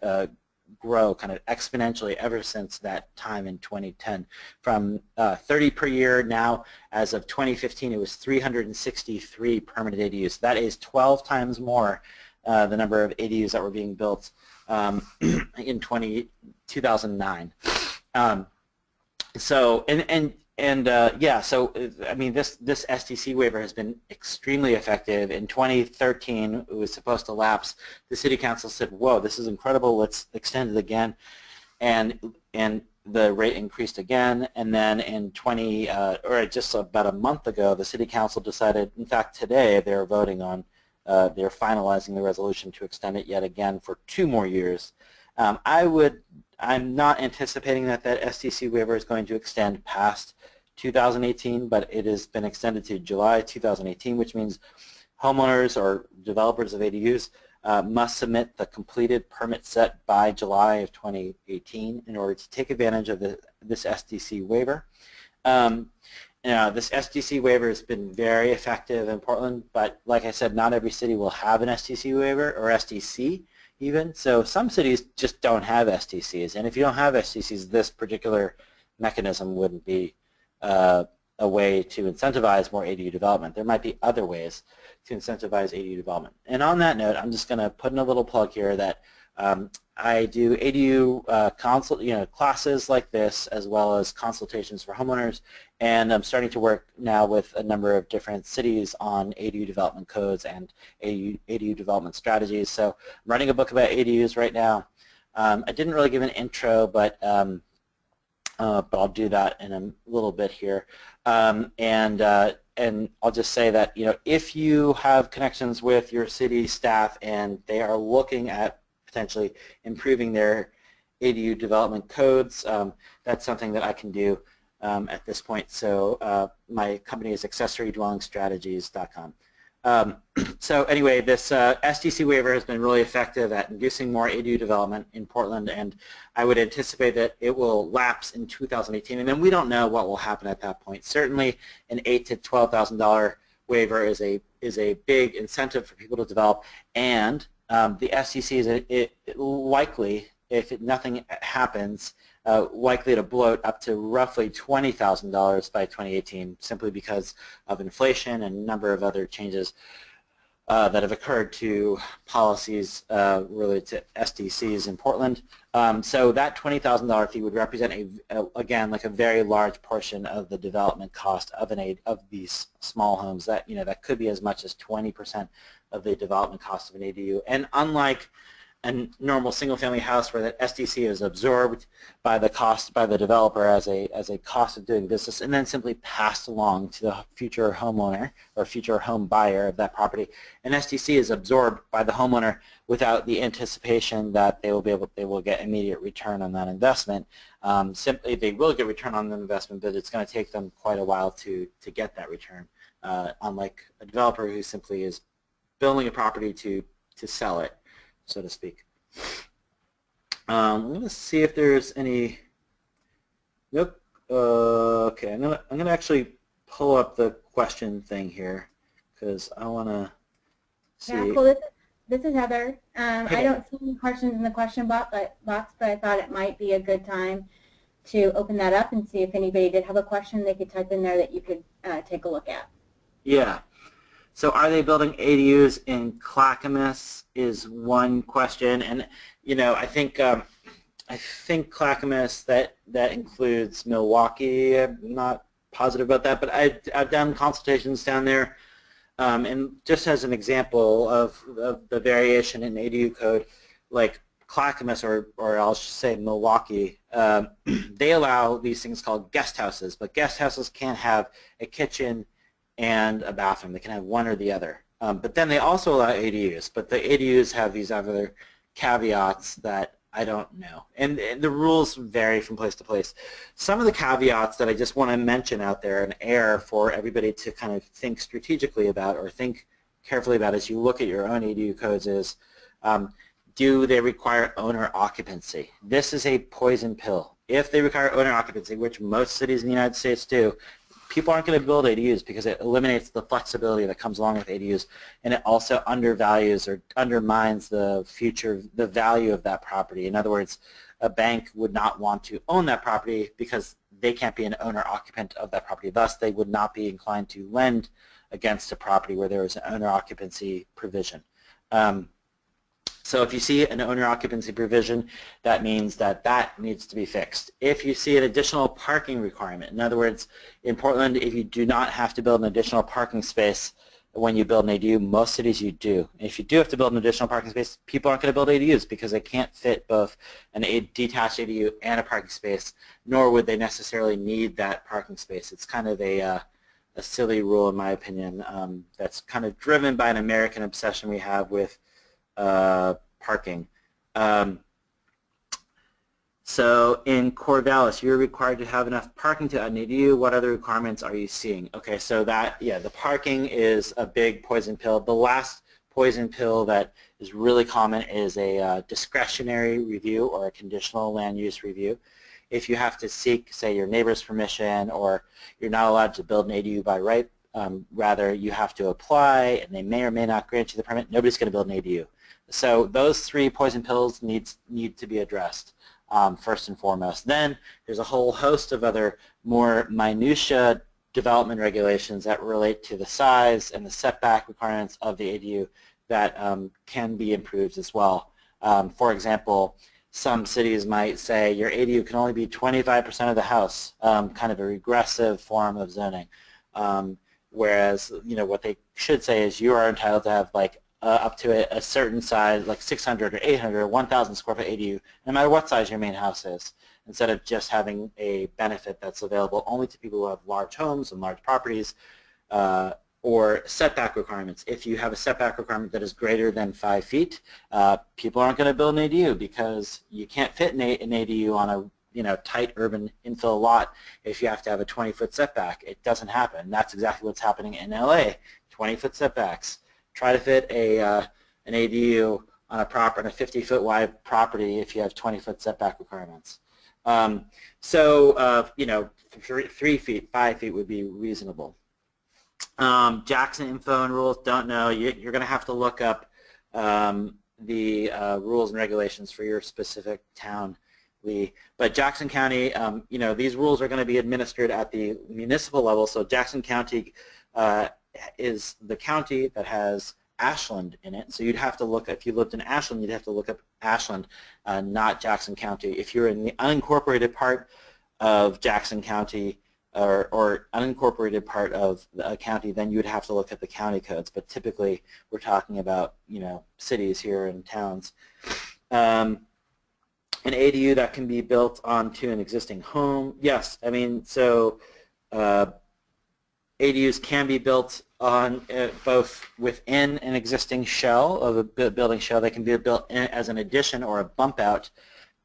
grow kind of exponentially ever since that time in 2010. From 30 per year, now as of 2015 it was 363 permanent ADUs. That is 12 times more the number of ADUs that were being built in 2009. So I mean this SDC waiver has been extremely effective. In 2013, it was supposed to lapse. The city council said, "Whoa, this is incredible. Let's extend it again," and the rate increased again. And then in just about a month ago, the city council decided. In fact, today they're voting on, they're finalizing the resolution to extend it yet again for 2 more years. I'm not anticipating that SDC waiver is going to extend past 2018, but it has been extended to July 2018, which means homeowners or developers of ADUs must submit the completed permit set by July of 2018 in order to take advantage of this SDC waiver. this SDC waiver has been very effective in Portland, but like I said, not every city will have an SDC waiver or SDC even. So some cities just don't have SDCs, and if you don't have SDCs, this particular mechanism wouldn't be a way to incentivize more ADU development. There might be other ways to incentivize ADU development. And on that note, I'm just going to put in a little plug here that I do ADU classes like this, as well as consultations for homeowners, and I'm starting to work now with a number of different cities on ADU development codes and ADU development strategies. So I'm writing a book about ADUs right now. I didn't really give an intro, but I'll do that in a little bit here. And I'll just say that, if you have connections with your city staff and they are looking at potentially improving their ADU development codes, that's something that I can do at this point. So my company is accessorydwellingstrategies.com. So anyway, this SDC waiver has been really effective at inducing more ADU development in Portland, and I would anticipate that it will lapse in 2018, and then we don't know what will happen at that point. Certainly an $8,000 to $12,000 waiver is a big incentive for people to develop, and the SDC is likely, if nothing happens, likely to bloat up to roughly $20,000 by 2018, simply because of inflation and a number of other changes that have occurred to policies related to SDCs in Portland. So that $20,000 fee would represent again, like a very large portion of the development cost of these small homes. That that could be as much as 20% of the development cost of an ADU. And unlike a normal single-family house where that SDC is absorbed by the developer as a cost of doing business and then simply passed along to the future homeowner or future home buyer of that property, an SDC is absorbed by the homeowner without the anticipation that they will get immediate return on that investment. Simply, they will get return on the investment, but it's going to take them quite a while to get that return. Unlike a developer who simply is building a property to sell it, so to speak. I'm going to see if there's any. Nope. Okay, I'm going to actually pull up the question thing here because I want to see. Yeah, cool. This is Heather. I don't see any questions in the question box, but I thought it might be a good time to open that up and see if anybody did have a question they could type in there that you could take a look at. Yeah. So are they building ADUs in Clackamas is one question, and I think Clackamas that includes Milwaukee. I'm not positive about that, but I've done consultations down there, and just as an example of the variation in ADU code, like Clackamas or I'll just say Milwaukee, they allow these things called guest houses, but guest houses can't have a kitchen and a bathroom. They can have one or the other. But then they also allow ADUs, but the ADUs have these other caveats that I don't know. And the rules vary from place to place. Some of the caveats that I just want to mention out there and air for everybody to kind of think strategically about or think carefully about as you look at your own ADU codes is, do they require owner occupancy? This is a poison pill. If they require owner occupancy, which most cities in the United States do, people aren't going to build ADUs because it eliminates the flexibility that comes along with ADUs, and it also undervalues or undermines the value of that property. In other words, a bank would not want to own that property because they can't be an owner-occupant of that property. Thus, they would not be inclined to lend against a property where there is an owner-occupancy provision. So if you see an owner occupancy provision, that means that needs to be fixed. If you see an additional parking requirement, in other words, in Portland, if you do not have to build an additional parking space when you build an ADU, most cities you do. If you do have to build an additional parking space, people aren't going to build ADUs because they can't fit both a detached ADU and a parking space, nor would they necessarily need that parking space. It's kind of a silly rule, in my opinion, that's kind of driven by an American obsession we have with parking. So in Corvallis, you're required to have enough parking to add an ADU. What other requirements are you seeing? Okay, so the parking is a big poison pill. The last poison pill that is really common is a discretionary review or a conditional land use review. if you have to seek, say, your neighbor's permission, or you're not allowed to build an ADU by right. Rather, you have to apply, and they may or may not grant you the permit. Nobody's going to build an ADU. So those three poison pills need to be addressed first and foremost. Then there's a whole host of other more minutia development regulations that relate to the size and the setback requirements of the ADU that can be improved as well. For example, some cities might say your ADU can only be 25% of the house, kind of a regressive form of zoning. Whereas, what they should say is you are entitled to have like up to a certain size, like 600 or 800 or 1,000 square foot ADU, no matter what size your main house is, instead of just having a benefit that's available only to people who have large homes and large properties, or setback requirements. If you have a setback requirement that is greater than 5 feet, people aren't going to build an ADU because you can't fit an ADU on a tight urban infill lot if you have to have a 20-foot setback. It doesn't happen. That's exactly what's happening in LA. 20-foot setbacks. Try to fit an ADU on a 50-foot wide property if you have 20-foot setback requirements. 3 feet, 5 feet would be reasonable. Jackson info and rules, don't know. You're going to have to look up the rules and regulations for your specific town. But Jackson County, these rules are going to be administered at the municipal level. So Jackson County is the county that has Ashland in it. So you'd have to look, if you lived in Ashland, you'd have to look up Ashland, not Jackson County. If you're in the unincorporated part of Jackson County or unincorporated part of a county, then you would have to look at the county codes. But typically, we're talking about cities here and towns. An ADU that can be built onto an existing home. Yes, so ADUs can be built on both within an existing shell of a building shell. They can be built as an addition or a bump out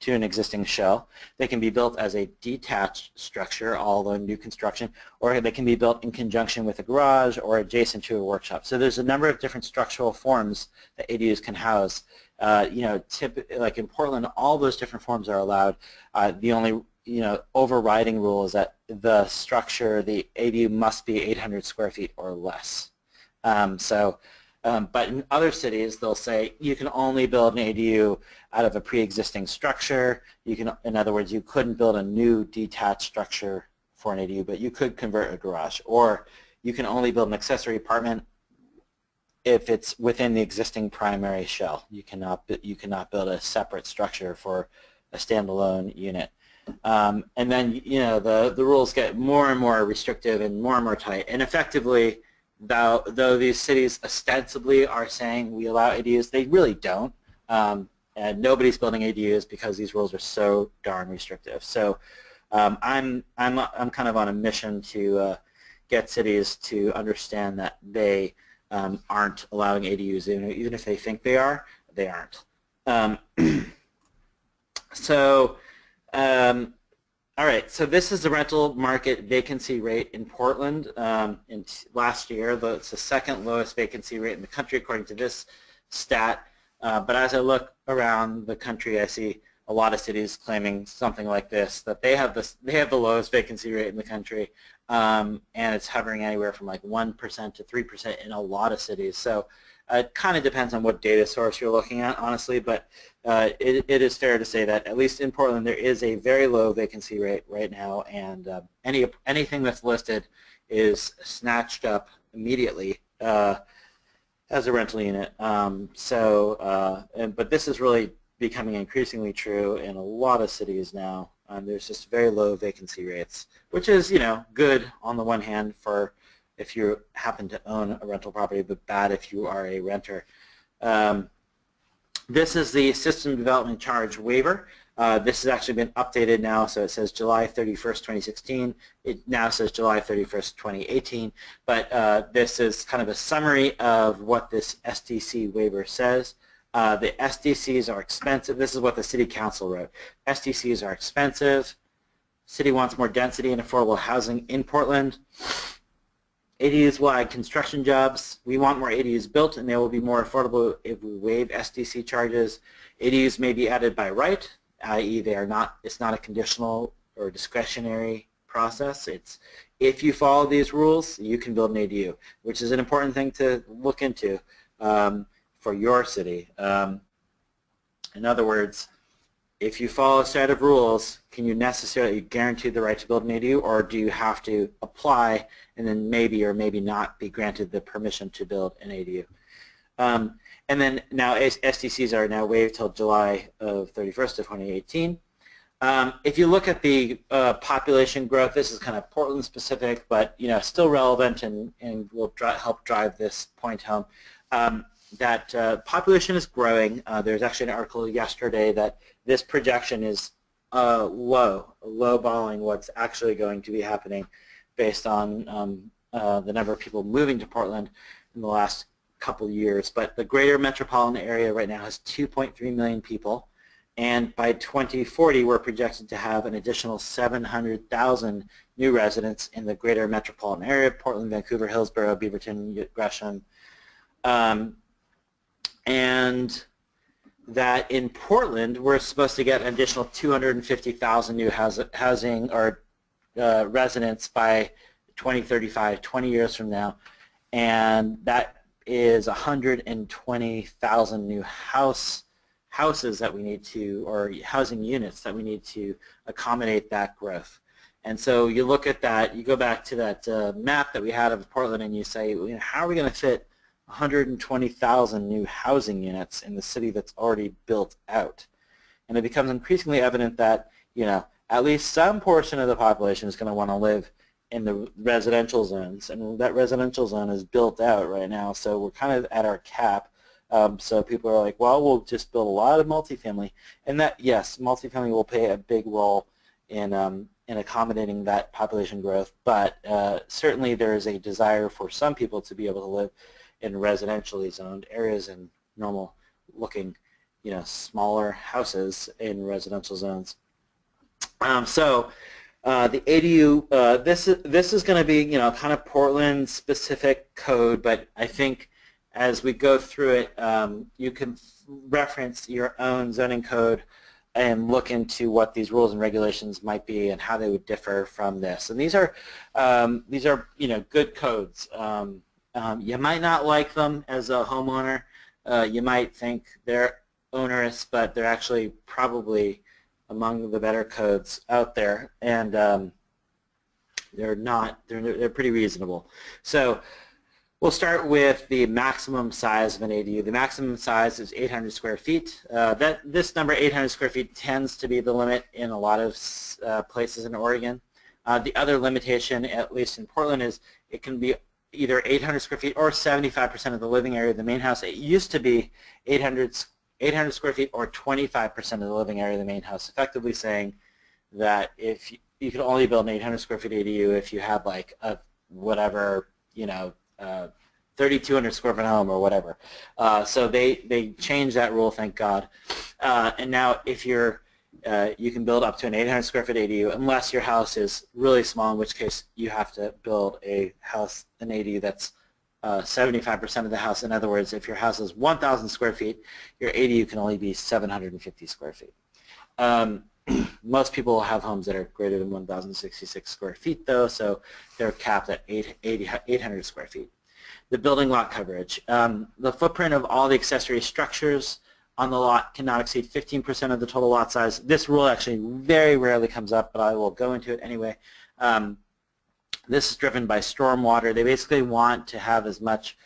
to an existing shell. They can be built as a detached structure, although new construction, or they can be built in conjunction with a garage or adjacent to a workshop. So there's a number of different structural forms that ADUs can house. Like in Portland, all those different forms are allowed. The only overriding rule is that the structure, the ADU, must be 800 square feet or less. But in other cities, they'll say you can only build an ADU out of a pre-existing structure. In other words, you couldn't build a new detached structure for an ADU, but you could convert a garage. Or you can only build an accessory apartment if it's within the existing primary shell. You cannot build a separate structure for a standalone unit. And then the rules get more and more restrictive and more tight. And effectively, though these cities ostensibly are saying we allow ADUs, they really don't. And nobody's building ADUs because these rules are so darn restrictive. So I'm kind of on a mission to get cities to understand that they aren't allowing ADUs, even if they think they are, they aren't. All right, so this is the rental market vacancy rate in Portland. Last year, it's the second lowest vacancy rate in the country according to this stat. But as I look around the country, I see a lot of cities claiming something like this, that they have the lowest vacancy rate in the country, and it's hovering anywhere from like 1% to 3% in a lot of cities. So it kind of depends on what data source you're looking at, honestly, but it is fair to say that at least in Portland there is a very low vacancy rate right now, and anything that's listed is snatched up immediately as a rental unit. But this is really becoming increasingly true in a lot of cities now. There's just very low vacancy rates, which is, good on the one hand for if you happen to own a rental property, but bad if you are a renter. This is the System Development Charge Waiver. This has actually been updated now, so it says July 31st, 2016. It now says July 31st, 2018. But this is kind of a summary of what this SDC waiver says. The SDCs are expensive. This is what the City Council wrote. SDCs are expensive. City wants more density and affordable housing in Portland. ADUs will add construction jobs. We want more ADUs built, and they will be more affordable if we waive SDC charges. ADUs may be added by right, i.e. it's not a conditional or discretionary process. It's if you follow these rules, you can build an ADU, which is an important thing to look into for your city. In other words, if you follow a set of rules, can you necessarily guarantee the right to build an ADU, or do you have to apply and then maybe or maybe not be granted the permission to build an ADU? And then now SDCs are now waived till July of 31st of 2018. If you look at the population growth, this is kind of Portland specific, but still relevant and will help drive this point home. That population is growing. There's actually an article yesterday that this projection is lowballing what's actually going to be happening based on the number of people moving to Portland in the last couple of years. But the greater metropolitan area right now has 2.3 million people, and by 2040 we're projected to have an additional 700,000 new residents in the greater metropolitan area: Portland, Vancouver, Hillsborough, Beaverton, Gresham. And that in Portland we're supposed to get an additional 250,000 new housing or residents by 2035, 20 years from now, and that is 120,000 new houses that we need to, or housing units that we need to accommodate that growth. And so you look at that, you go back to that map that we had of Portland, and you say, how are we going to fit 120,000 new housing units in the city that's already built out? And it becomes increasingly evident that at least some portion of the population is going to want to live in the residential zones, and that residential zone is built out right now, so we're kind of at our cap. So people are like, well, we'll just build a lot of multifamily, and that, yes, multifamily will play a big role in accommodating that population growth, but certainly there is a desire for some people to be able to live in residentially zoned areas and normal looking, smaller houses in residential zones. The ADU, this is going to be, kind of Portland-specific code, but I think as we go through it, you can reference your own zoning code and look into what these rules and regulations might be and how they would differ from this. And these are good codes. You might not like them as a homeowner. You might think they're onerous, but they're actually probably among the better codes out there, and they're pretty reasonable. So we'll start with the maximum size of an ADU. The maximum size is 800 square feet. This number, 800 square feet, tends to be the limit in a lot of places in Oregon. The other limitation, at least in Portland, is it can be either 800 square feet or 75% of the living area of the main house. It used to be 800 square feet or 25% of the living area of the main house, effectively saying that if you could only build an 800 square feet ADU if you had like a whatever, 3,200 square foot home or whatever. So they changed that rule, thank God. And now if you can build up to an 800 square foot ADU unless your house is really small, in which case you have to build an ADU that's 75% of the house. In other words, if your house is 1,000 square feet, your ADU can only be 750 square feet. Most people have homes that are greater than 1,066 square feet, though, so they're capped at 800 square feet. The building lot coverage. The footprint of all the accessory structures on the lot cannot exceed 15% of the total lot size. This rule actually very rarely comes up, but I will go into it anyway. This is driven by stormwater. They basically want to have as much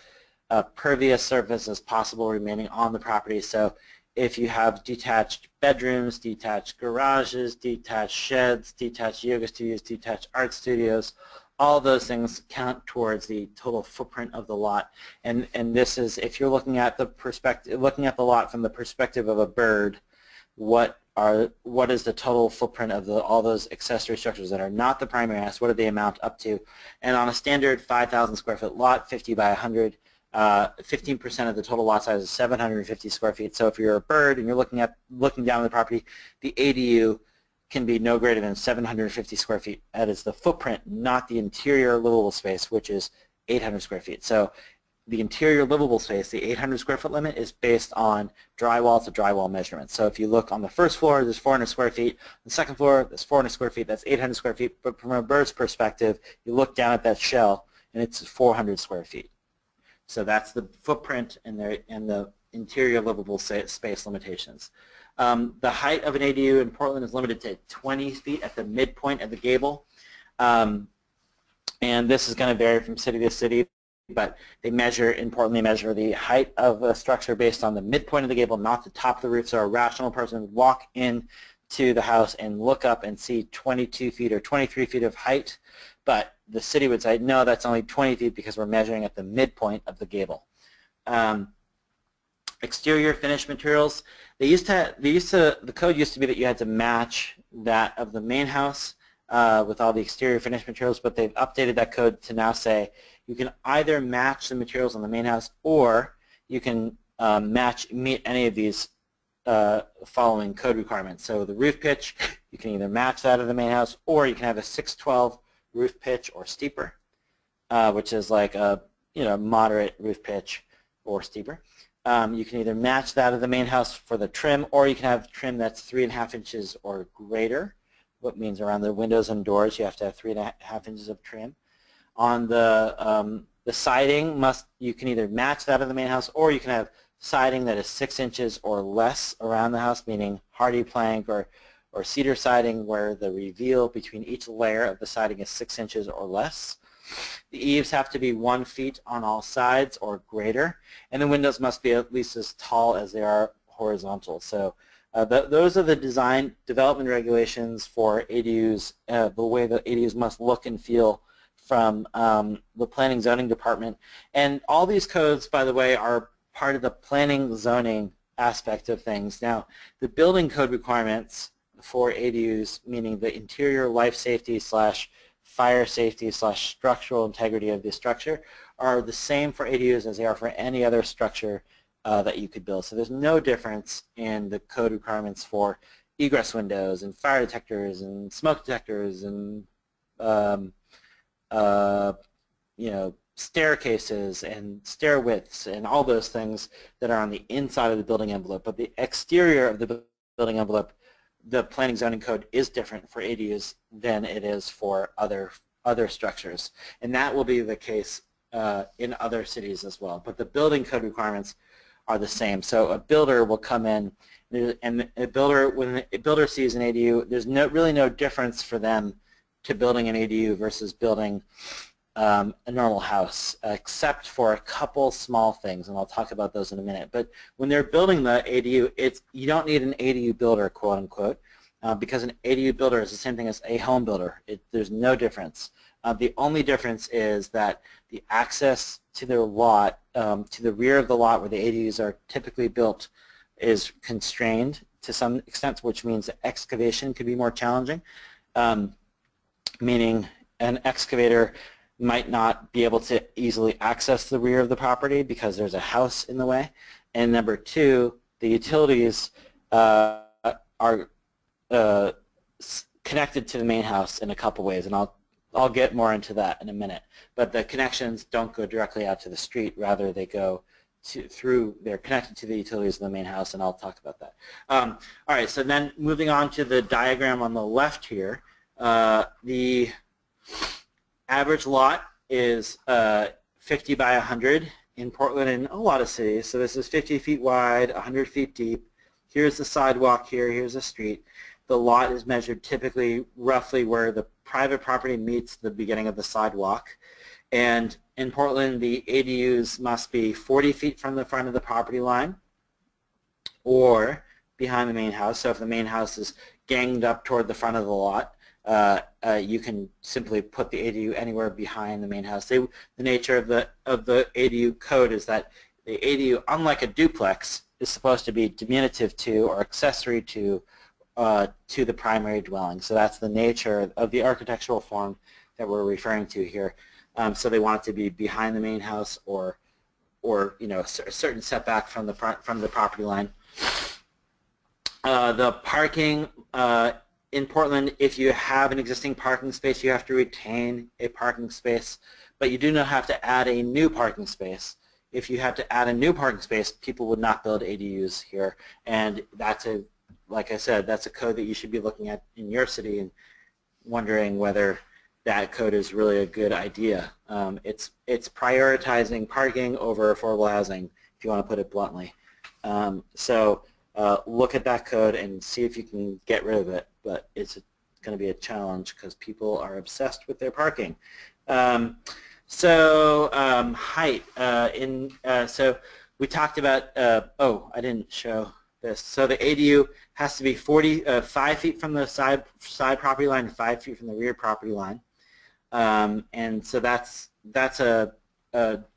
pervious surface as possible remaining on the property. So if you have detached bedrooms, detached garages, detached sheds, detached yoga studios, detached art studios, all those things count towards the total footprint of the lot. And this is, if you're looking at the lot from the perspective of a bird, what is the total footprint of all those accessory structures that are not the primary house? What do they amount up to? And on a standard 5,000 square foot lot, 50 by 100, 15% of the total lot size is 750 square feet. So if you're a bird and you're looking down on the property, the ADU can be no greater than 750 square feet. That is the footprint, not the interior livable space, which is 800 square feet. So the interior livable space, the 800 square foot limit, is based on drywall to drywall measurements. So if you look on the first floor, there's 400 square feet. On the second floor, there's 400 square feet. That's 800 square feet. But from a bird's perspective, you look down at that shell, and it's 400 square feet. So that's the footprint and the interior livable space limitations. The height of an ADU in Portland is limited to 20 feet at the midpoint of the gable. And this is going to vary from city to city, but they measure, in Portland, they measure the height of a structure based on the midpoint of the gable, not the top of the roof. So a rational person would walk into the house and look up and see 22 feet or 23 feet of height, but the city would say, no, that's only 20 feet because we're measuring at the midpoint of the gable. Exterior finished materials. The code used to be that you had to match that of the main house with all the exterior finished materials, but they've updated that code to now say you can either match the materials on the main house, or you can meet any of these following code requirements. So the roof pitch, you can either match that of the main house, or you can have a 612 roof pitch or steeper, which is like a moderate roof pitch or steeper. You can either match that of the main house for the trim, or you can have trim that's 3.5 inches or greater. What means around the windows and doors you have to have 3.5 inches of trim. On the siding, you can either match that of the main house, or you can have siding that is 6 inches or less around the house, meaning hardy plank or cedar siding where the reveal between each layer of the siding is 6 inches or less. The eaves have to be 1 feet on all sides or greater, and the windows must be at least as tall as they are horizontal. So those are the design development regulations for ADUs, the way that ADUs must look and feel from the Planning Zoning Department. And all these codes, by the way, are part of the planning zoning aspect of things. Now, the building code requirements for ADUs, meaning the interior life safety / fire safety / structural integrity of the structure, are the same for ADUs as they are for any other structure that you could build. So there's no difference in the code requirements for egress windows and fire detectors and smoke detectors and staircases and stair widths and all those things that are on the inside of the building envelope. But the exterior of the building envelope, the planning zoning code is different for ADUs than it is for other structures. And that will be the case in other cities as well. But the building code requirements are the same. So a builder will come in, and when a builder sees an ADU, there's really no difference for them to building an ADU versus building a normal house, except for a couple small things, and I'll talk about those in a minute. But when they're building the ADU, you don't need an ADU builder, quote unquote, because an ADU builder is the same thing as a home builder. There's no difference. The only difference is that the access to their lot, to the rear of the lot where the ADUs are typically built, is constrained to some extent, which means that excavation could be more challenging, meaning an excavator might not be able to easily access the rear of the property because there's a house in the way. And number two, the utilities are connected to the main house in a couple ways, and I'll get more into that in a minute. But the connections don't go directly out to the street, rather they go they're connected to the utilities of the main house, and I'll talk about that. All right, so then moving on to the diagram on the left here, the average lot is 50 by 100 in Portland and a lot of cities. So this is 50 feet wide, 100 feet deep. Here's the sidewalk here, here's the street. The lot is measured typically roughly where the private property meets the beginning of the sidewalk. And in Portland, the ADUs must be 40 feet from the front of the property line or behind the main house. So if the main house is ganged up toward the front of the lot, you can simply put the ADU anywhere behind the main house. The nature of the ADU code is that the ADU, unlike a duplex, is supposed to be diminutive to or accessory to the primary dwelling. So that's the nature of the architectural form that we're referring to here. So they want it to be behind the main house or a certain setback from the property line. The parking in Portland, if you have an existing parking space, you have to retain a parking space, but you do not have to add a new parking space if you had to add a new parking space, people would not build ADUs here, and that's a, like I said, that's a code that you should be looking at in your city and wondering whether that code is really a good idea. It's prioritizing parking over affordable housing, if you want to put it bluntly. So look at that code and see if you can get rid of it, but it's going to be a challenge because people are obsessed with their parking. Height. So we talked about, oh, I didn't show this. So the ADU has to be 5 feet from the side property line and 5 feet from the rear property line. And so that's a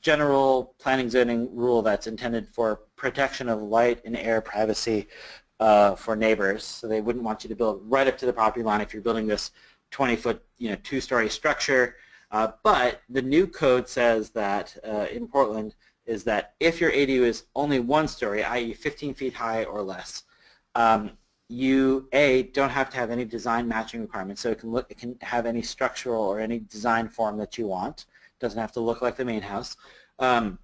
general planning zoning rule that's intended for protection of light and air privacy for neighbors. So they wouldn't want you to build right up to the property line if you're building this 20-foot, 2-story structure. But the new code says that in Portland is that if your ADU is only 1 story, i.e. 15 feet high or less, you don't have to have any design matching requirements. So it can have any structural or any design form that you want. It doesn't have to look like the main house. And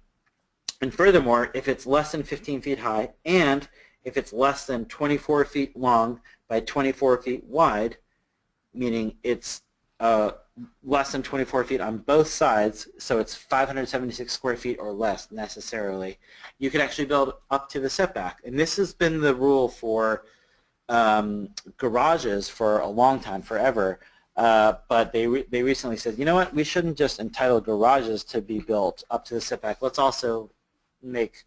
furthermore, if it's less than 15 feet high and if it's less than 24 feet long by 24 feet wide, meaning it's less than 24 feet on both sides, so it's 576 square feet or less necessarily, you can actually build up to the setback. And this has been the rule for garages for a long time, forever, but they recently said, you know what, we shouldn't just entitle garages to be built up to the setback. Let's also make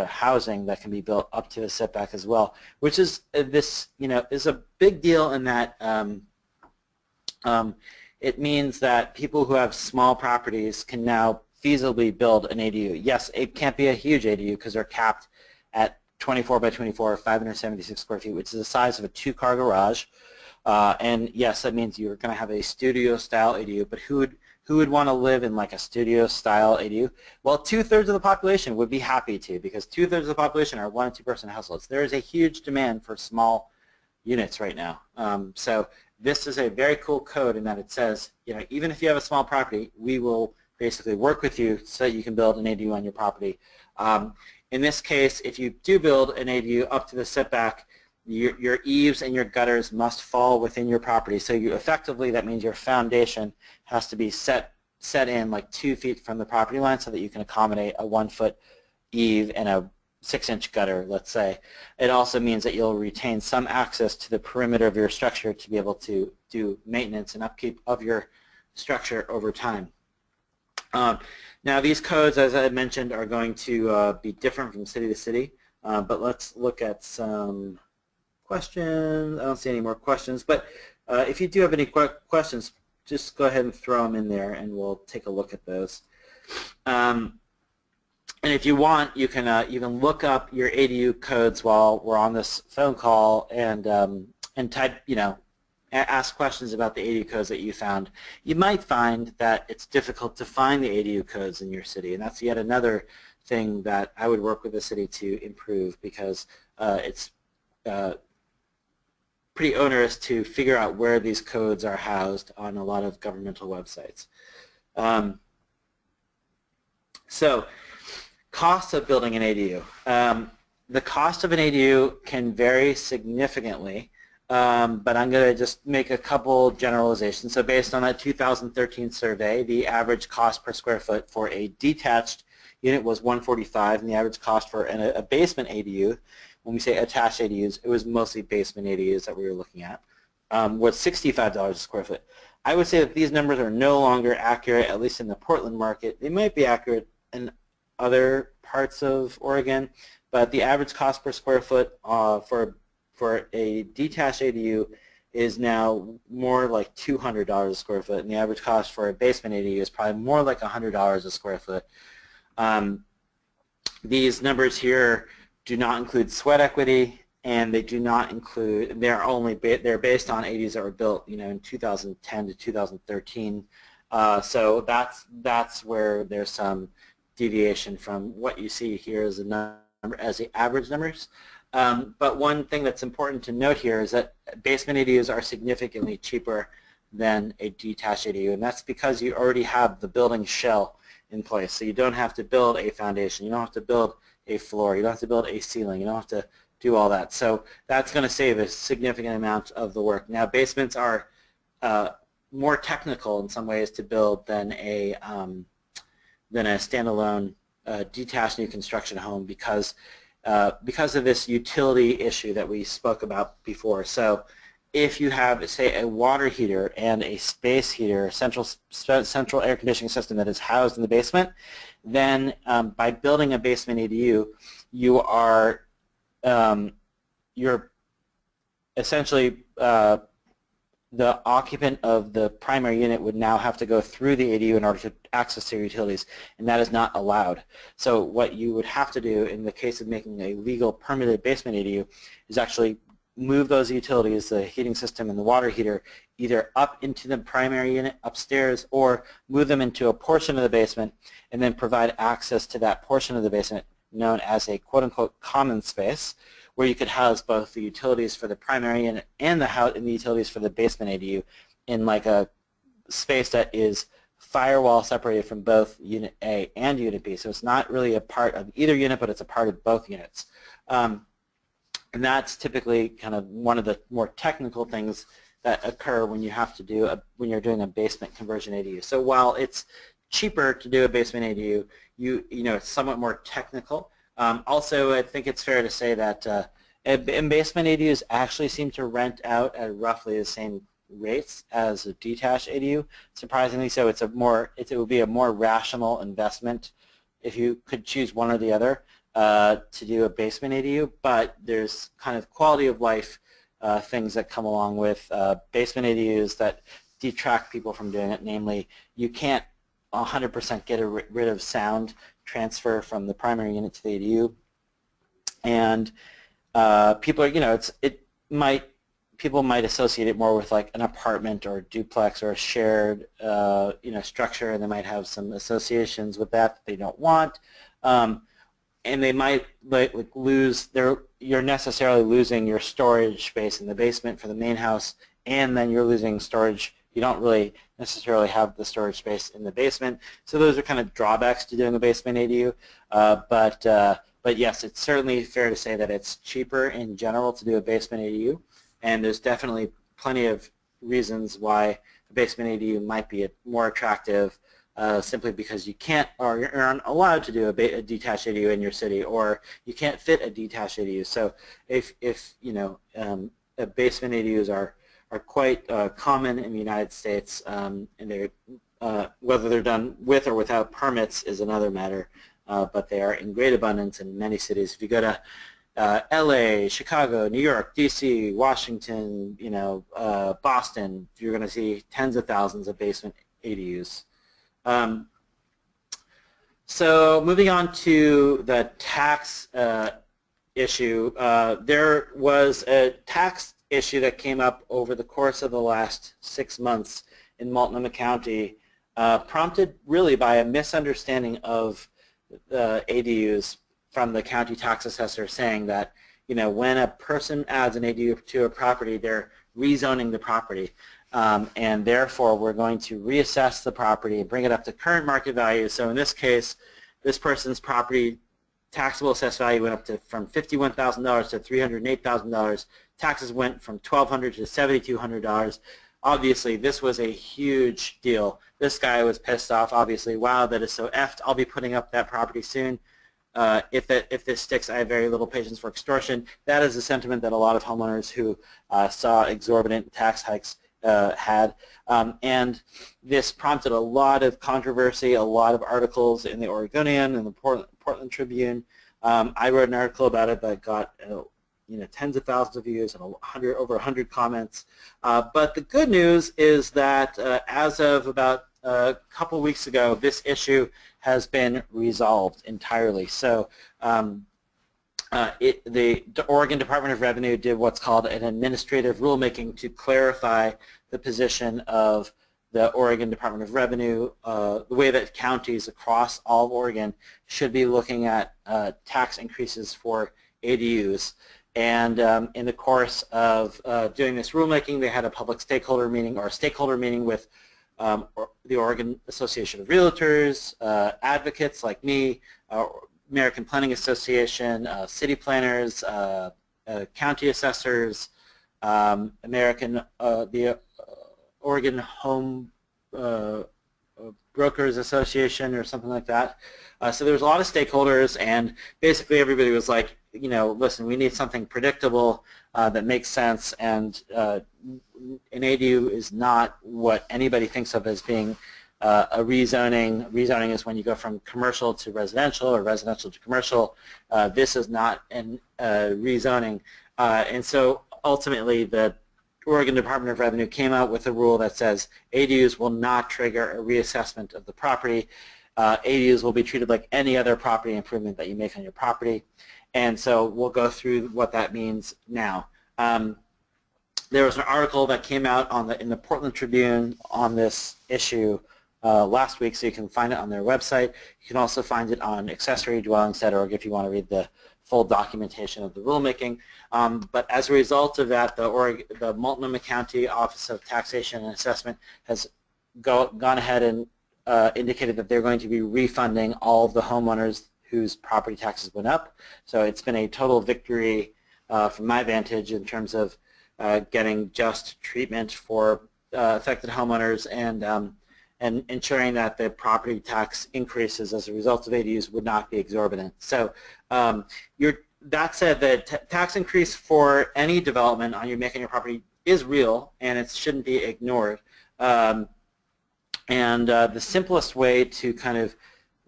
housing that can be built up to the setback as well, which is this is a big deal in that it means that people who have small properties can now feasibly build an ADU. Yes, it can't be a huge ADU because they're capped at 24 by 24, 576 square feet, which is the size of a 2-car garage. And yes, that means you're going to have a studio-style ADU. But who would want to live in like a studio-style ADU? Well, 2/3 of the population would be happy to, because 2/3 of the population are 1- and 2-person households. There is a huge demand for small units right now. So this is a very cool code in that it says, even if you have a small property, we will basically work with you so that you can build an ADU on your property. In this case, if you do build an ADU up to the setback, your eaves and your gutters must fall within your property. So effectively, that means your foundation has to be set in like 2 feet from the property line so that you can accommodate a 1-foot eave and a 6-inch gutter, let's say. It also means that you'll retain some access to the perimeter of your structure to be able to do maintenance and upkeep of your structure over time. Now these codes, as I mentioned, are going to be different from city to city, but let's look at some questions. I don't see any more questions, but if you do have any questions, just go ahead and throw them in there and we'll take a look at those. And if you want, you can look up your ADU codes while we're on this phone call and type, ask questions about the ADU codes that you found. You might find that it's difficult to find the ADU codes in your city, and that's yet another thing that I would work with the city to improve, because it's pretty onerous to figure out where these codes are housed on a lot of governmental websites. So, cost of building an ADU. The cost of an ADU can vary significantly, but I'm going to just make a couple generalizations. So based on that 2013 survey, the average cost per square foot for a detached unit was $145, and the average cost for a basement ADU, when we say attached ADUs, it was mostly basement ADUs that we were looking at, was $65 a square foot. I would say that these numbers are no longer accurate, at least in the Portland market. They might be accurate in other parts of Oregon, but the average cost per square foot for a detached ADU is now more like $200 a square foot, and the average cost for a basement ADU is probably more like $100 a square foot. These numbers here do not include sweat equity, and they do not include, they're based on ADUs that were built, in 2010 to 2013. So that's where there's some deviation from what you see here as the average numbers. But one thing that's important to note here is that basement ADUs are significantly cheaper than a detached ADU, and that's because you already have the building shell in place. So you don't have to build a foundation, you don't have to build a floor, you don't have to build a ceiling, you don't have to do all that. So that's going to save a significant amount of the work. Now basements are more technical in some ways to build than a standalone detached new construction home because of this utility issue that we spoke about before. So if you have, say, a water heater and a space heater, central air conditioning system that is housed in the basement, then by building a basement ADU, you're essentially the occupant of the primary unit would now have to go through the ADU in order to access their utilities, and that is not allowed. So what you would have to do in the case of making a legal permitted basement ADU is actually move those utilities, the heating system and the water heater, either up into the primary unit upstairs or move them into a portion of the basement and then provide access to that portion of the basement known as a quote-unquote common space, where you could house both the utilities for the primary unit and the utilities for the basement ADU in like a space that is firewall separated from both Unit A and Unit B. So it's not really a part of either unit, but it's a part of both units. And that's typically kind of one of the more technical things that occur when you have to do when you're doing a basement conversion ADU. So while it's cheaper to do a basement ADU, you know it's somewhat more technical. Also, I think it's fair to say that basement ADUs actually seem to rent out at roughly the same rates as a detached ADU. Surprisingly, so it would be a more rational investment if you could choose one or the other to do a basement ADU. But there's kind of quality of life things that come along with basement ADUs that detract people from doing it. Namely, you can't 100% get rid of sound transfer from the primary unit to the ADU, and people are, people might associate it more with like an apartment or a duplex or a shared structure, and they might have some associations with that they don't want, and they might you're necessarily losing your storage space in the basement for the main house, and then you're losing storage. You don't really necessarily have the storage space in the basement. So those are kind of drawbacks to doing a basement ADU. But yes, it's certainly fair to say that it's cheaper in general to do a basement ADU, and there's definitely plenty of reasons why a basement ADU might be more attractive simply because you can't, or you're not allowed to do a detached ADU in your city, or you can't fit a detached ADU. So if basement ADUs are quite common in the United States, and whether they're done with or without permits is another matter, but they are in great abundance in many cities. If you go to LA, Chicago, New York, DC, Washington, Boston, you're going to see tens of thousands of basement ADUs. So moving on to the tax issue, there was a tax issue that came up over the course of the last 6 months in Multnomah County, prompted really by a misunderstanding of ADUs from the county tax assessor, saying that when a person adds an ADU to a property, they're rezoning the property, and therefore we're going to reassess the property and bring it up to current market value. So in this case, this person's property taxable assessed value went up from $51,000 to $308,000. Taxes went from $1,200 to $7,200. Obviously, this was a huge deal. This guy was pissed off, obviously. Wow, that is so effed. I'll be putting up that property soon. If this sticks, I have very little patience for extortion. That is a sentiment that a lot of homeowners who saw exorbitant tax hikes had. And this prompted a lot of controversy, a lot of articles in the Oregonian and the Portland Tribune. I wrote an article about it that got tens of thousands of views and over 100 comments. But the good news is that as of about a couple weeks ago, this issue has been resolved entirely. So the Oregon Department of Revenue did what's called an administrative rulemaking to clarify the position of the Oregon Department of Revenue, the way that counties across all of Oregon should be looking at tax increases for ADUs. And in the course of doing this rulemaking, they had a public stakeholder meeting or a stakeholder meeting with the Oregon Association of Realtors, advocates like me, American Planning Association, city planners, county assessors, the Oregon Home Brokers Association or something like that. So there was a lot of stakeholders, and basically everybody was like, listen, we need something predictable that makes sense, and an ADU is not what anybody thinks of as being a rezoning. Rezoning is when you go from commercial to residential or residential to commercial. This is not a rezoning. And so ultimately the Oregon Department of Revenue came out with a rule that says ADUs will not trigger a reassessment of the property. ADUs will be treated like any other property improvement that you make on your property. And so we'll go through what that means now. There was an article that came out in the Portland Tribune on this issue last week, so you can find it on their website. You can also find it on accessorydwellings.org if you want to read the full documentation of the rulemaking. But as a result of that, the Multnomah County Office of Taxation and Assessment has gone ahead and indicated that they're going to be refunding all of the homeowners whose property taxes went up. So it's been a total victory from my vantage in terms of getting just treatment for affected homeowners and ensuring that the property tax increases as a result of ADUs would not be exorbitant. So that said, the tax increase for any development on your property is real, and it shouldn't be ignored. The simplest way to kind of,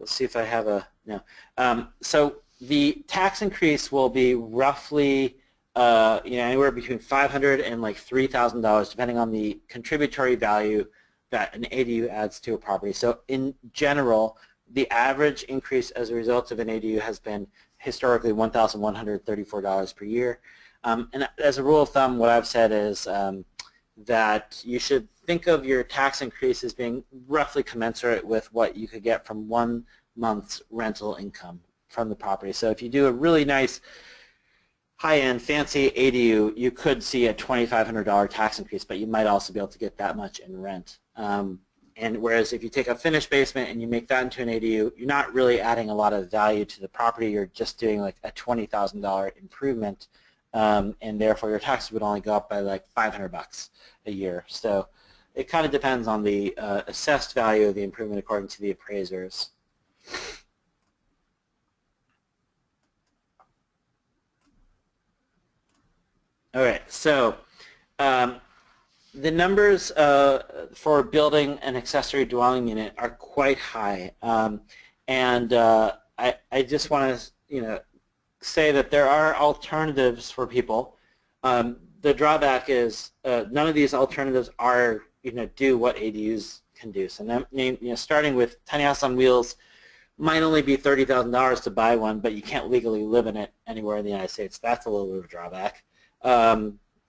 let's see if I have a, no. So the tax increase will be roughly anywhere between $500 and like $3,000 depending on the contributory value that an ADU adds to a property. So in general, the average increase as a result of an ADU has been historically $1,134 per year. And as a rule of thumb, what I've said is that you should think of your tax increase as being roughly commensurate with what you could get from 1 month's rental income from the property. So if you do a really nice high-end fancy ADU, you could see a $2,500 tax increase, but you might also be able to get that much in rent. And whereas if you take a finished basement and you make that into an ADU, you're not really adding a lot of value to the property. You're just doing like a $20,000 improvement, and therefore your taxes would only go up by like $500 a year. So it kind of depends on the assessed value of the improvement according to the appraisers. All right, so the numbers for building an accessory dwelling unit are quite high, and I just want to say that there are alternatives for people. The drawback is none of these alternatives are do what ADUs can do. So that, starting with tiny house on wheels might only be $30,000 to buy one, but you can't legally live in it anywhere in the United States. That's a little bit of a drawback.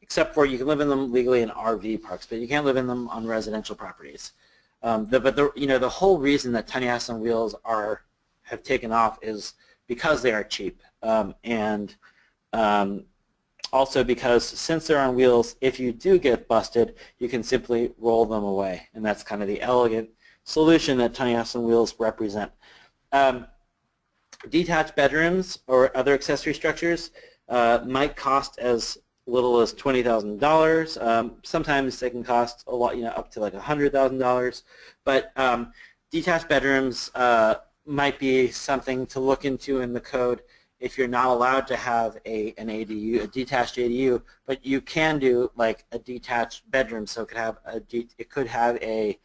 Except for you can live in them legally in RV parks, but you can't live in them on residential properties. But the whole reason that tiny house on wheels have taken off is because they are cheap, and also because since they're on wheels, if you do get busted, you can simply roll them away, and that's kind of the elegant solution that tiny house on wheels represent. Detached bedrooms or other accessory structures might cost as little as $20,000. Sometimes they can cost a lot, up to like $100,000. But detached bedrooms might be something to look into in the code if you're not allowed to have an ADU, a detached ADU, but you can do like a detached bedroom. So it could have a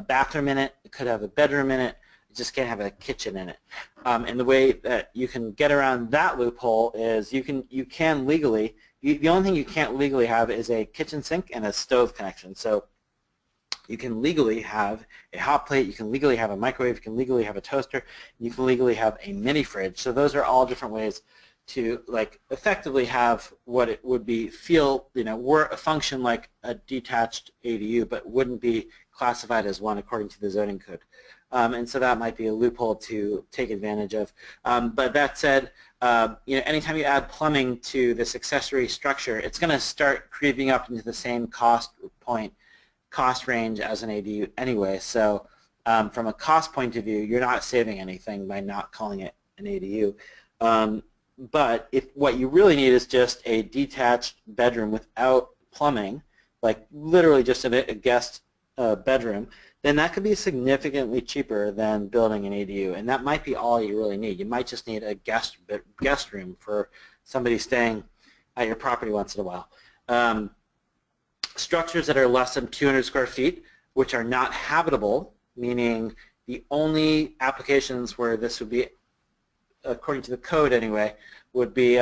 bathroom in it, it could have a bedroom in it. You just can't have a kitchen in it. And the way that you can get around that loophole is you can legally. The only thing you can't legally have is a kitchen sink and a stove connection. So you can legally have a hot plate, you can legally have a microwave, you can legally have a toaster, you can legally have a mini fridge. So those are all different ways to like effectively have what it would be function like a detached ADU, but wouldn't be classified as one according to the zoning code. And so that might be a loophole to take advantage of. But that said, anytime you add plumbing to this accessory structure, it's going to start creeping up into the same cost range as an ADU anyway. So from a cost point of view, you're not saving anything by not calling it an ADU. But if what you really need is just a detached bedroom without plumbing, like literally just a guest bedroom, then that could be significantly cheaper than building an ADU, and that might be all you really need. You might just need a guest room for somebody staying at your property once in a while. Structures that are less than 200 square feet, which are not habitable, meaning the only applications where this would be, according to the code anyway, would be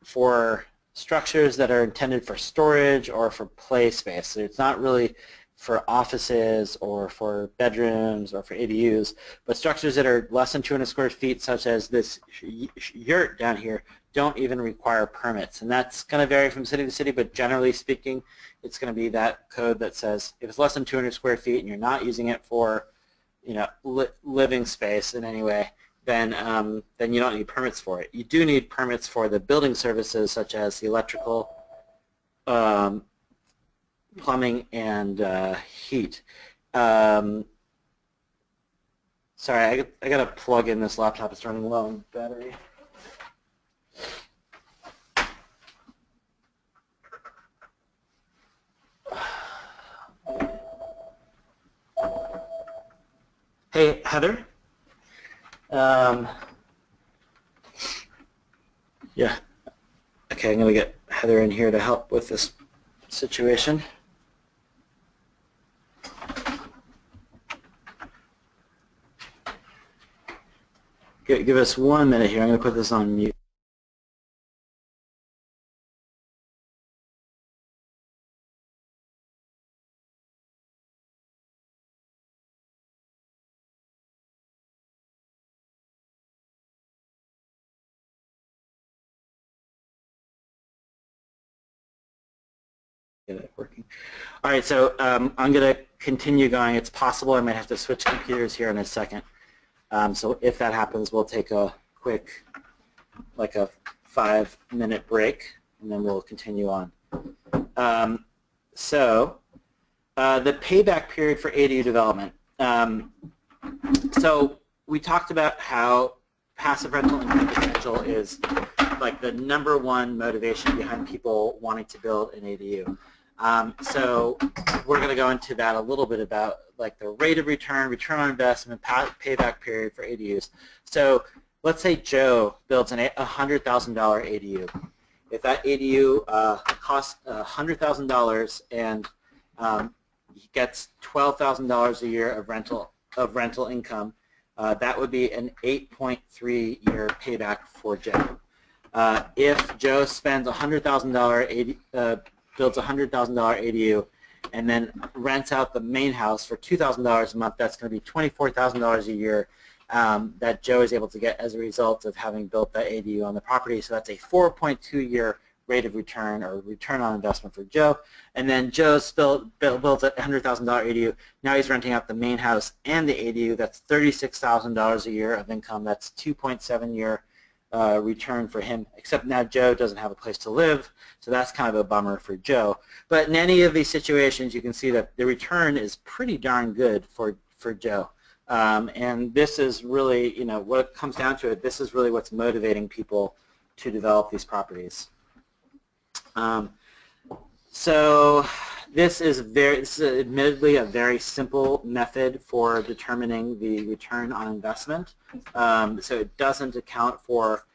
for structures that are intended for storage or for play space. So it's not really for offices or for bedrooms or for ADUs, but structures that are less than 200 square feet, such as this yurt down here, don't even require permits. And that's going to vary from city to city, but generally speaking, it's going to be that code that says if it's less than 200 square feet and you're not using it for living space in any way, then you don't need permits for it. You do need permits for the building services such as the electrical, plumbing, and heat. Sorry, I got to plug in this laptop. It's running low on battery. Hey, Heather. Yeah. Okay, I'm going to get Heather in here to help with this situation. Give us 1 minute here. I'm going to put this on mute. Get it working. All right, so I'm going to continue going. It's possible I might have to switch computers here in a second. So if that happens, we'll take a quick, like a 5-minute break, and then we'll continue on. The payback period for ADU development. So we talked about how passive rental income potential is like the #1 motivation behind people wanting to build an ADU. So we're going to go into that a little bit about like the rate of return, return on investment, payback period for ADUs. So let's say Joe builds a $100,000 ADU. If that ADU costs $100,000 and he gets $12,000 a year of rental income, that would be an 8.3-year payback for Joe. If Joe spends $100,000 builds a $100,000 ADU and then rents out the main house for $2,000 a month, that's going to be $24,000 a year that Joe is able to get as a result of having built that ADU on the property. So that's a 4.2-year rate of return or return on investment for Joe. And then Joe still builds a $100,000 ADU. Now he's renting out the main house and the ADU. That's $36,000 a year of income. That's 2.7-year return for him, except now Joe doesn't have a place to live, so that's kind of a bummer for Joe. But in any of these situations, you can see that the return is pretty darn good for Joe. And this is really, what it comes down to, this is really what's motivating people to develop these properties. So this is admittedly a very simple method for determining the return on investment. So it doesn't account for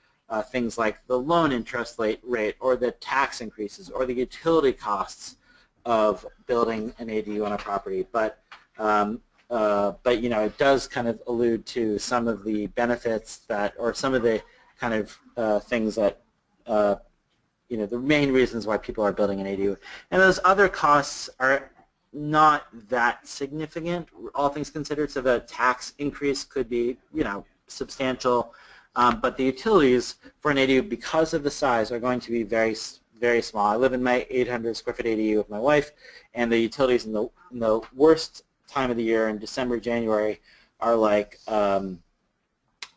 things like the loan interest rate or the tax increases or the utility costs of building an ADU on a property. But it does kind of allude to some of the benefits that, or some of the kind of things that the main reasons why people are building an ADU. And those other costs are not that significant, all things considered. So the tax increase could be, substantial. But the utilities for an ADU, because of the size, are going to be very small. I live in my 800 square foot ADU with my wife, and the utilities in the worst time of the year, in December, January, are like $40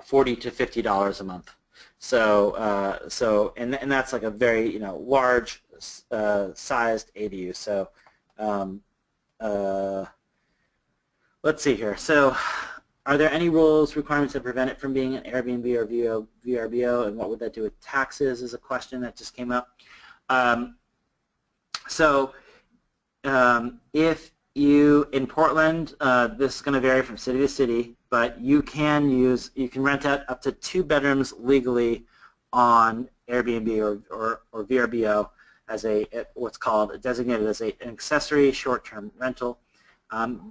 to $50 a month. So and that's like a very large sized ADU. So let's see here. So are there any rules, requirements that prevent it from being an Airbnb or VRBO, and what would that do with taxes is a question that just came up. If you, in Portland, this is going to vary from city to city, but you can rent out up to 2 bedrooms legally on Airbnb or VRBO as what's called designated as an accessory short-term rental.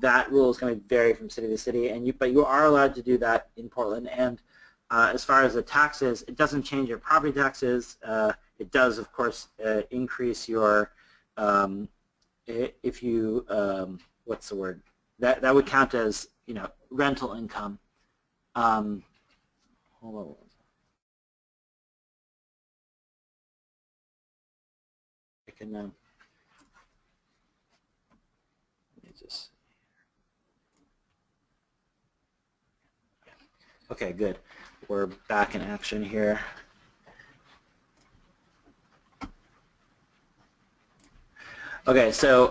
That rule is going to vary from city to city, but you are allowed to do that in Portland. And as far as the taxes, it doesn't change your property taxes. It does, of course, increase your if you what's the word? That would count as rental income. Hold on. I can let me just. Okay, good. We're back in action here. Okay, so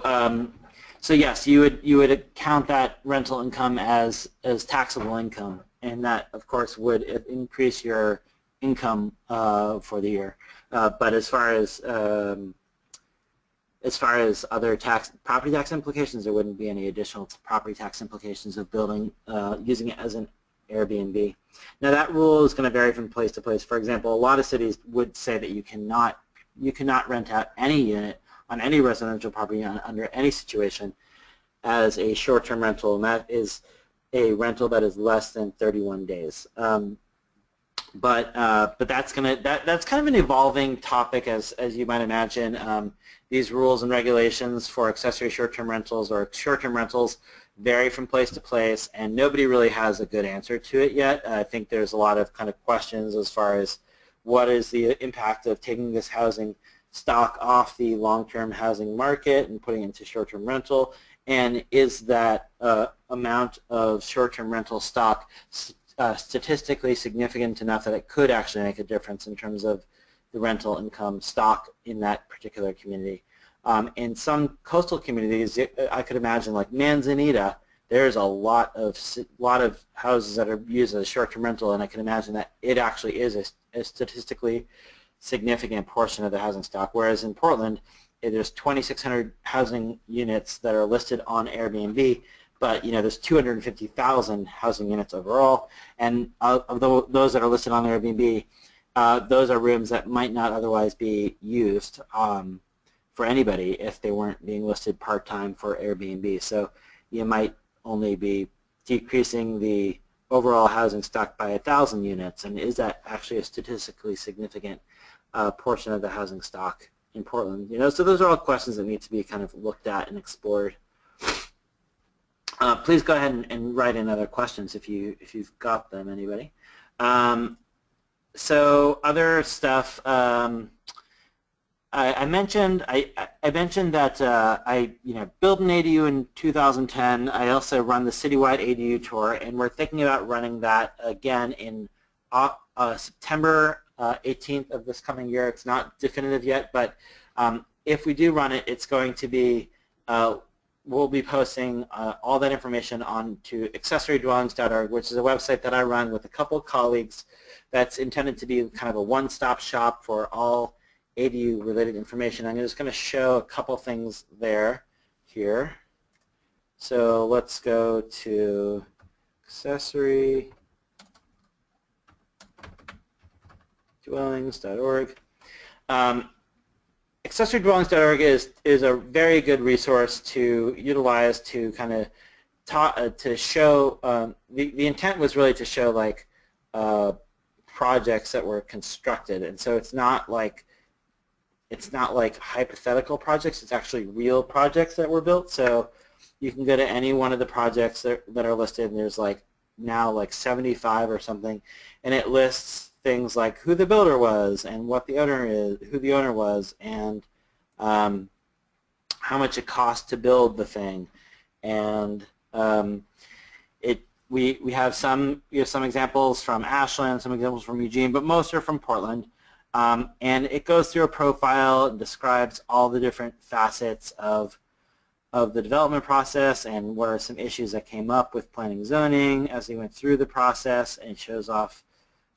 yes, you would count that rental income as taxable income, and that of course would increase your income for the year. But as far as other property tax implications, there wouldn't be any additional property tax implications of using it as an Airbnb. Now that rule is going to vary from place to place. For example, a lot of cities would say that you cannot rent out any unit on any residential property under any situation as a short-term rental, and that is a rental that is less than 31 days. But that's kind of an evolving topic, as you might imagine. These rules and regulations for accessory short-term rentals or short-term rentals vary from place to place, and nobody really has a good answer to it yet. I think there's a lot of kind of questions as far as what is the impact of taking this housing stock off the long-term housing market and putting it into short-term rental, and is that amount of short-term rental stock statistically significant enough that it could actually make a difference in terms of the rental income stock in that particular community. In some coastal communities, I could imagine like Manzanita, there's a lot of houses that are used as a short-term rental, and I can imagine that it actually is a statistically significant portion of the housing stock, whereas in Portland, there's 2,600 housing units that are listed on Airbnb, but there's 250,000 housing units overall, and of those that are listed on Airbnb, those are rooms that might not otherwise be used for anybody if they weren't being listed part-time for Airbnb. So you might only be decreasing the overall housing stock by 1,000 units, and is that actually a statistically significant portion of the housing stock in Portland? So those are all questions that need to be kind of looked at and explored. Please go ahead and write in other questions if you've got them, anybody. So other stuff. I mentioned that I built an ADU in 2010. I also run the citywide ADU tour, and we're thinking about running that again in September 18th of this coming year. It's not definitive yet, but if we do run it, it's going to be we'll be posting all that information onto accessorydwellings.org, which is a website that I run with a couple of colleagues that's intended to be kind of a one-stop shop for all ADU-related information. I'm just going to show a couple things here. So let's go to accessorydwellings.org. Accessorydwellings.org is a very good resource to utilize to kind of to show. The intent was really to show like projects that were constructed, and so it's not like hypothetical projects. It's actually real projects that were built. So you can go to any one of the projects that are listed, and there's like now like 75 or something, and it lists things like who the builder was and what the owner is, who the owner was, and how much it cost to build the thing, and we have some examples from Ashland, some examples from Eugene, but most are from Portland. And it goes through a profile and describes all the different facets of the development process and what are some issues that came up with planning and zoning as they went through the process, and it shows off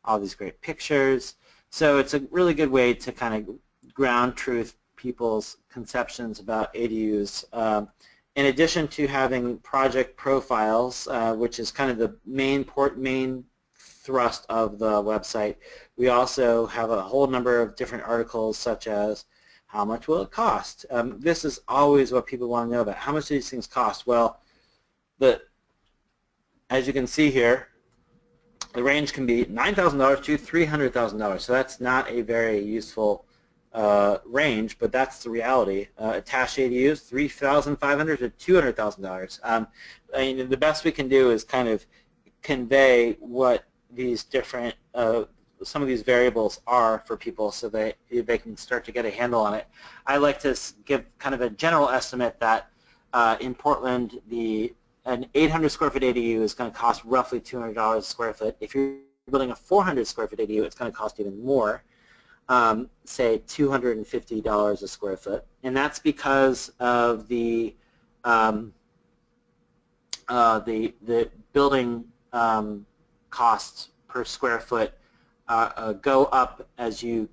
all these great pictures. So it's a really good way to kind of ground truth people's conceptions about ADUs. In addition to having project profiles, which is kind of the main thrust of the website, we also have a whole number of different articles such as how much will it cost? This is always what people want to know about. How much do these things cost? Well, as you can see here, the range can be $9,000 to $300,000. So that's not a very useful range, but that's the reality. Attached ADUs, $3,500 to $200,000. I mean, the best we can do is kind of convey what these different, some of these variables are for people so they can start to get a handle on it. I like to give kind of a general estimate that in Portland, an 800 square foot ADU is going to cost roughly $200 a square foot. If you're building a 400 square foot ADU, it's going to cost even more. Say $250 a square foot, and that's because of the building costs per square foot go up as you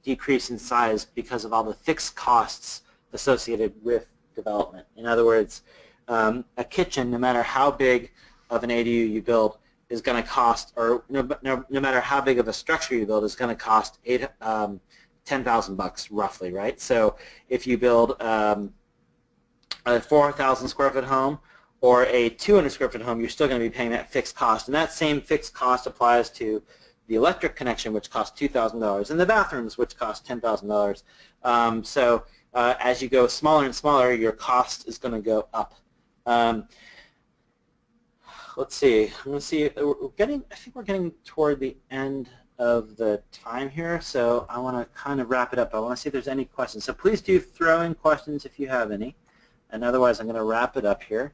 decrease in size because of all the fixed costs associated with development. In other words, a kitchen, no matter how big of an ADU you build, is going to cost, or no matter how big of a structure you build, is going to cost $10,000 roughly, right? So if you build a 4,000 square foot home or a 200 square foot home, you're still going to be paying that fixed cost, and that same fixed cost applies to the electric connection, which costs $2,000, and the bathrooms, which cost $10,000. So as you go smaller and smaller, your cost is going to go up. Let's see. Let's see. I think we're getting toward the end of the time here, so I want to kind of wrap it up. I want to see if there's any questions. So please do throw in questions if you have any, and otherwise I'm going to wrap it up here.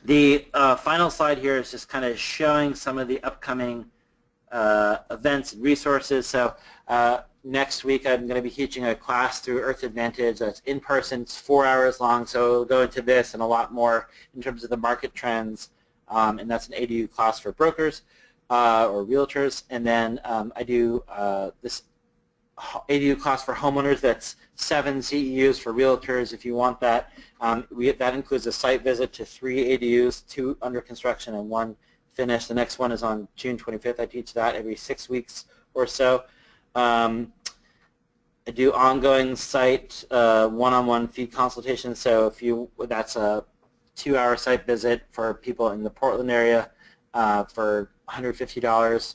The final slide here is just kind of showing some of the upcoming events and resources. So next week I'm going to be teaching a class through Earth Advantage that's in person. It's 4 hours long, so we'll go into this and a lot more in terms of the market trends, and that's an ADU class for brokers or realtors. And then I do this ADU class for homeowners that's 7 CEUs for realtors if you want that. That includes a site visit to 3 ADUs, 2 under construction and 1 finished. The next one is on June 25th. I teach that every 6 weeks or so. I do ongoing site one-on-one fee consultations. So that's a 2-hour site visit for people in the Portland area for $150.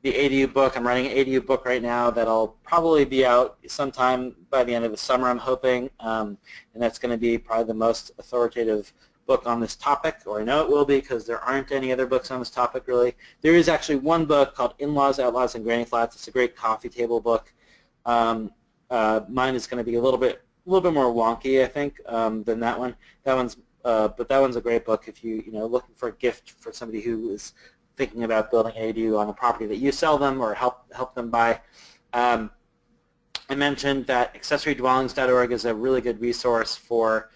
The ADU book, I'm writing an ADU book right now that'll probably be out sometime by the end of the summer, I'm hoping, and that's going to be probably the most authoritative book on this topic, or I know it will be because there aren't any other books on this topic really. There is actually one book called In-Laws, Outlaws, and Granny Flats. It's a great coffee table book. Mine is going to be a little bit more wonky, I think, than that one. But that one's a great book if you're looking for a gift for somebody who is thinking about building an ADU on a property that you sell them or help them buy. I mentioned that accessorydwellings.org is a really good resource for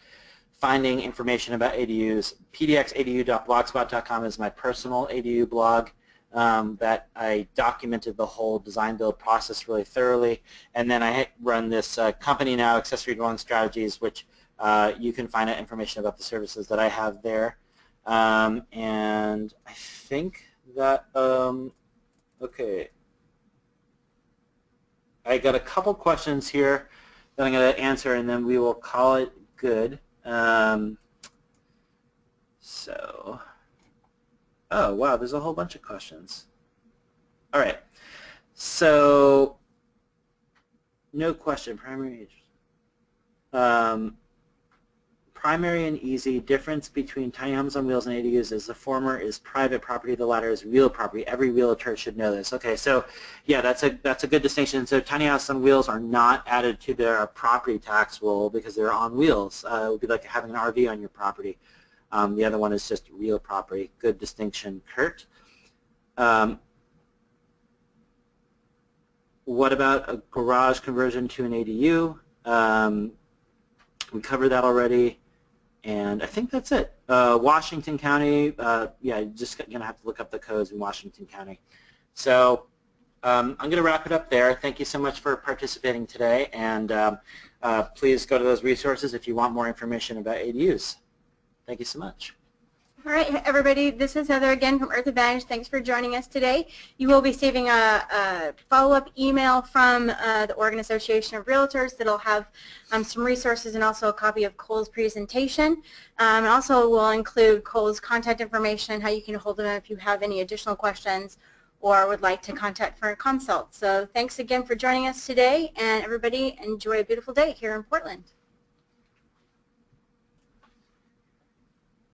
finding information about ADUs. pdxadu.blogspot.com is my personal ADU blog that I documented the whole design build process really thoroughly. And then I run this company now, Accessory Dwelling Strategies, which you can find out information about the services that I have there. And I think that, okay. I got a couple questions here that I'm going to answer, and then we will call it good. Oh wow, there's a whole bunch of questions. All right, so no question, primary age. primary and easy. Difference between tiny homes on wheels and ADUs is the former is private property, the latter is real property. Every realtor should know this. Okay, so yeah, that's a good distinction. So tiny houses on wheels are not added to their property tax roll because they're on wheels. It would be like having an RV on your property. The other one is just real property. Good distinction, Kurt. What about a garage conversion to an ADU? We covered that already, and I think that's it. Washington County, yeah, you're just going to have to look up the codes in Washington County. So I'm going to wrap it up there. Thank you so much for participating today, and please go to those resources if you want more information about ADUs. Thank you so much. All right, everybody, this is Heather again from Earth Advantage. Thanks for joining us today. You will be receiving a follow-up email from the Oregon Association of Realtors that will have some resources and also a copy of Cole's presentation. And also will include Cole's contact information, how you can hold them if you have any additional questions or would like to contact for a consult. So thanks again for joining us today, and everybody enjoy a beautiful day here in Portland.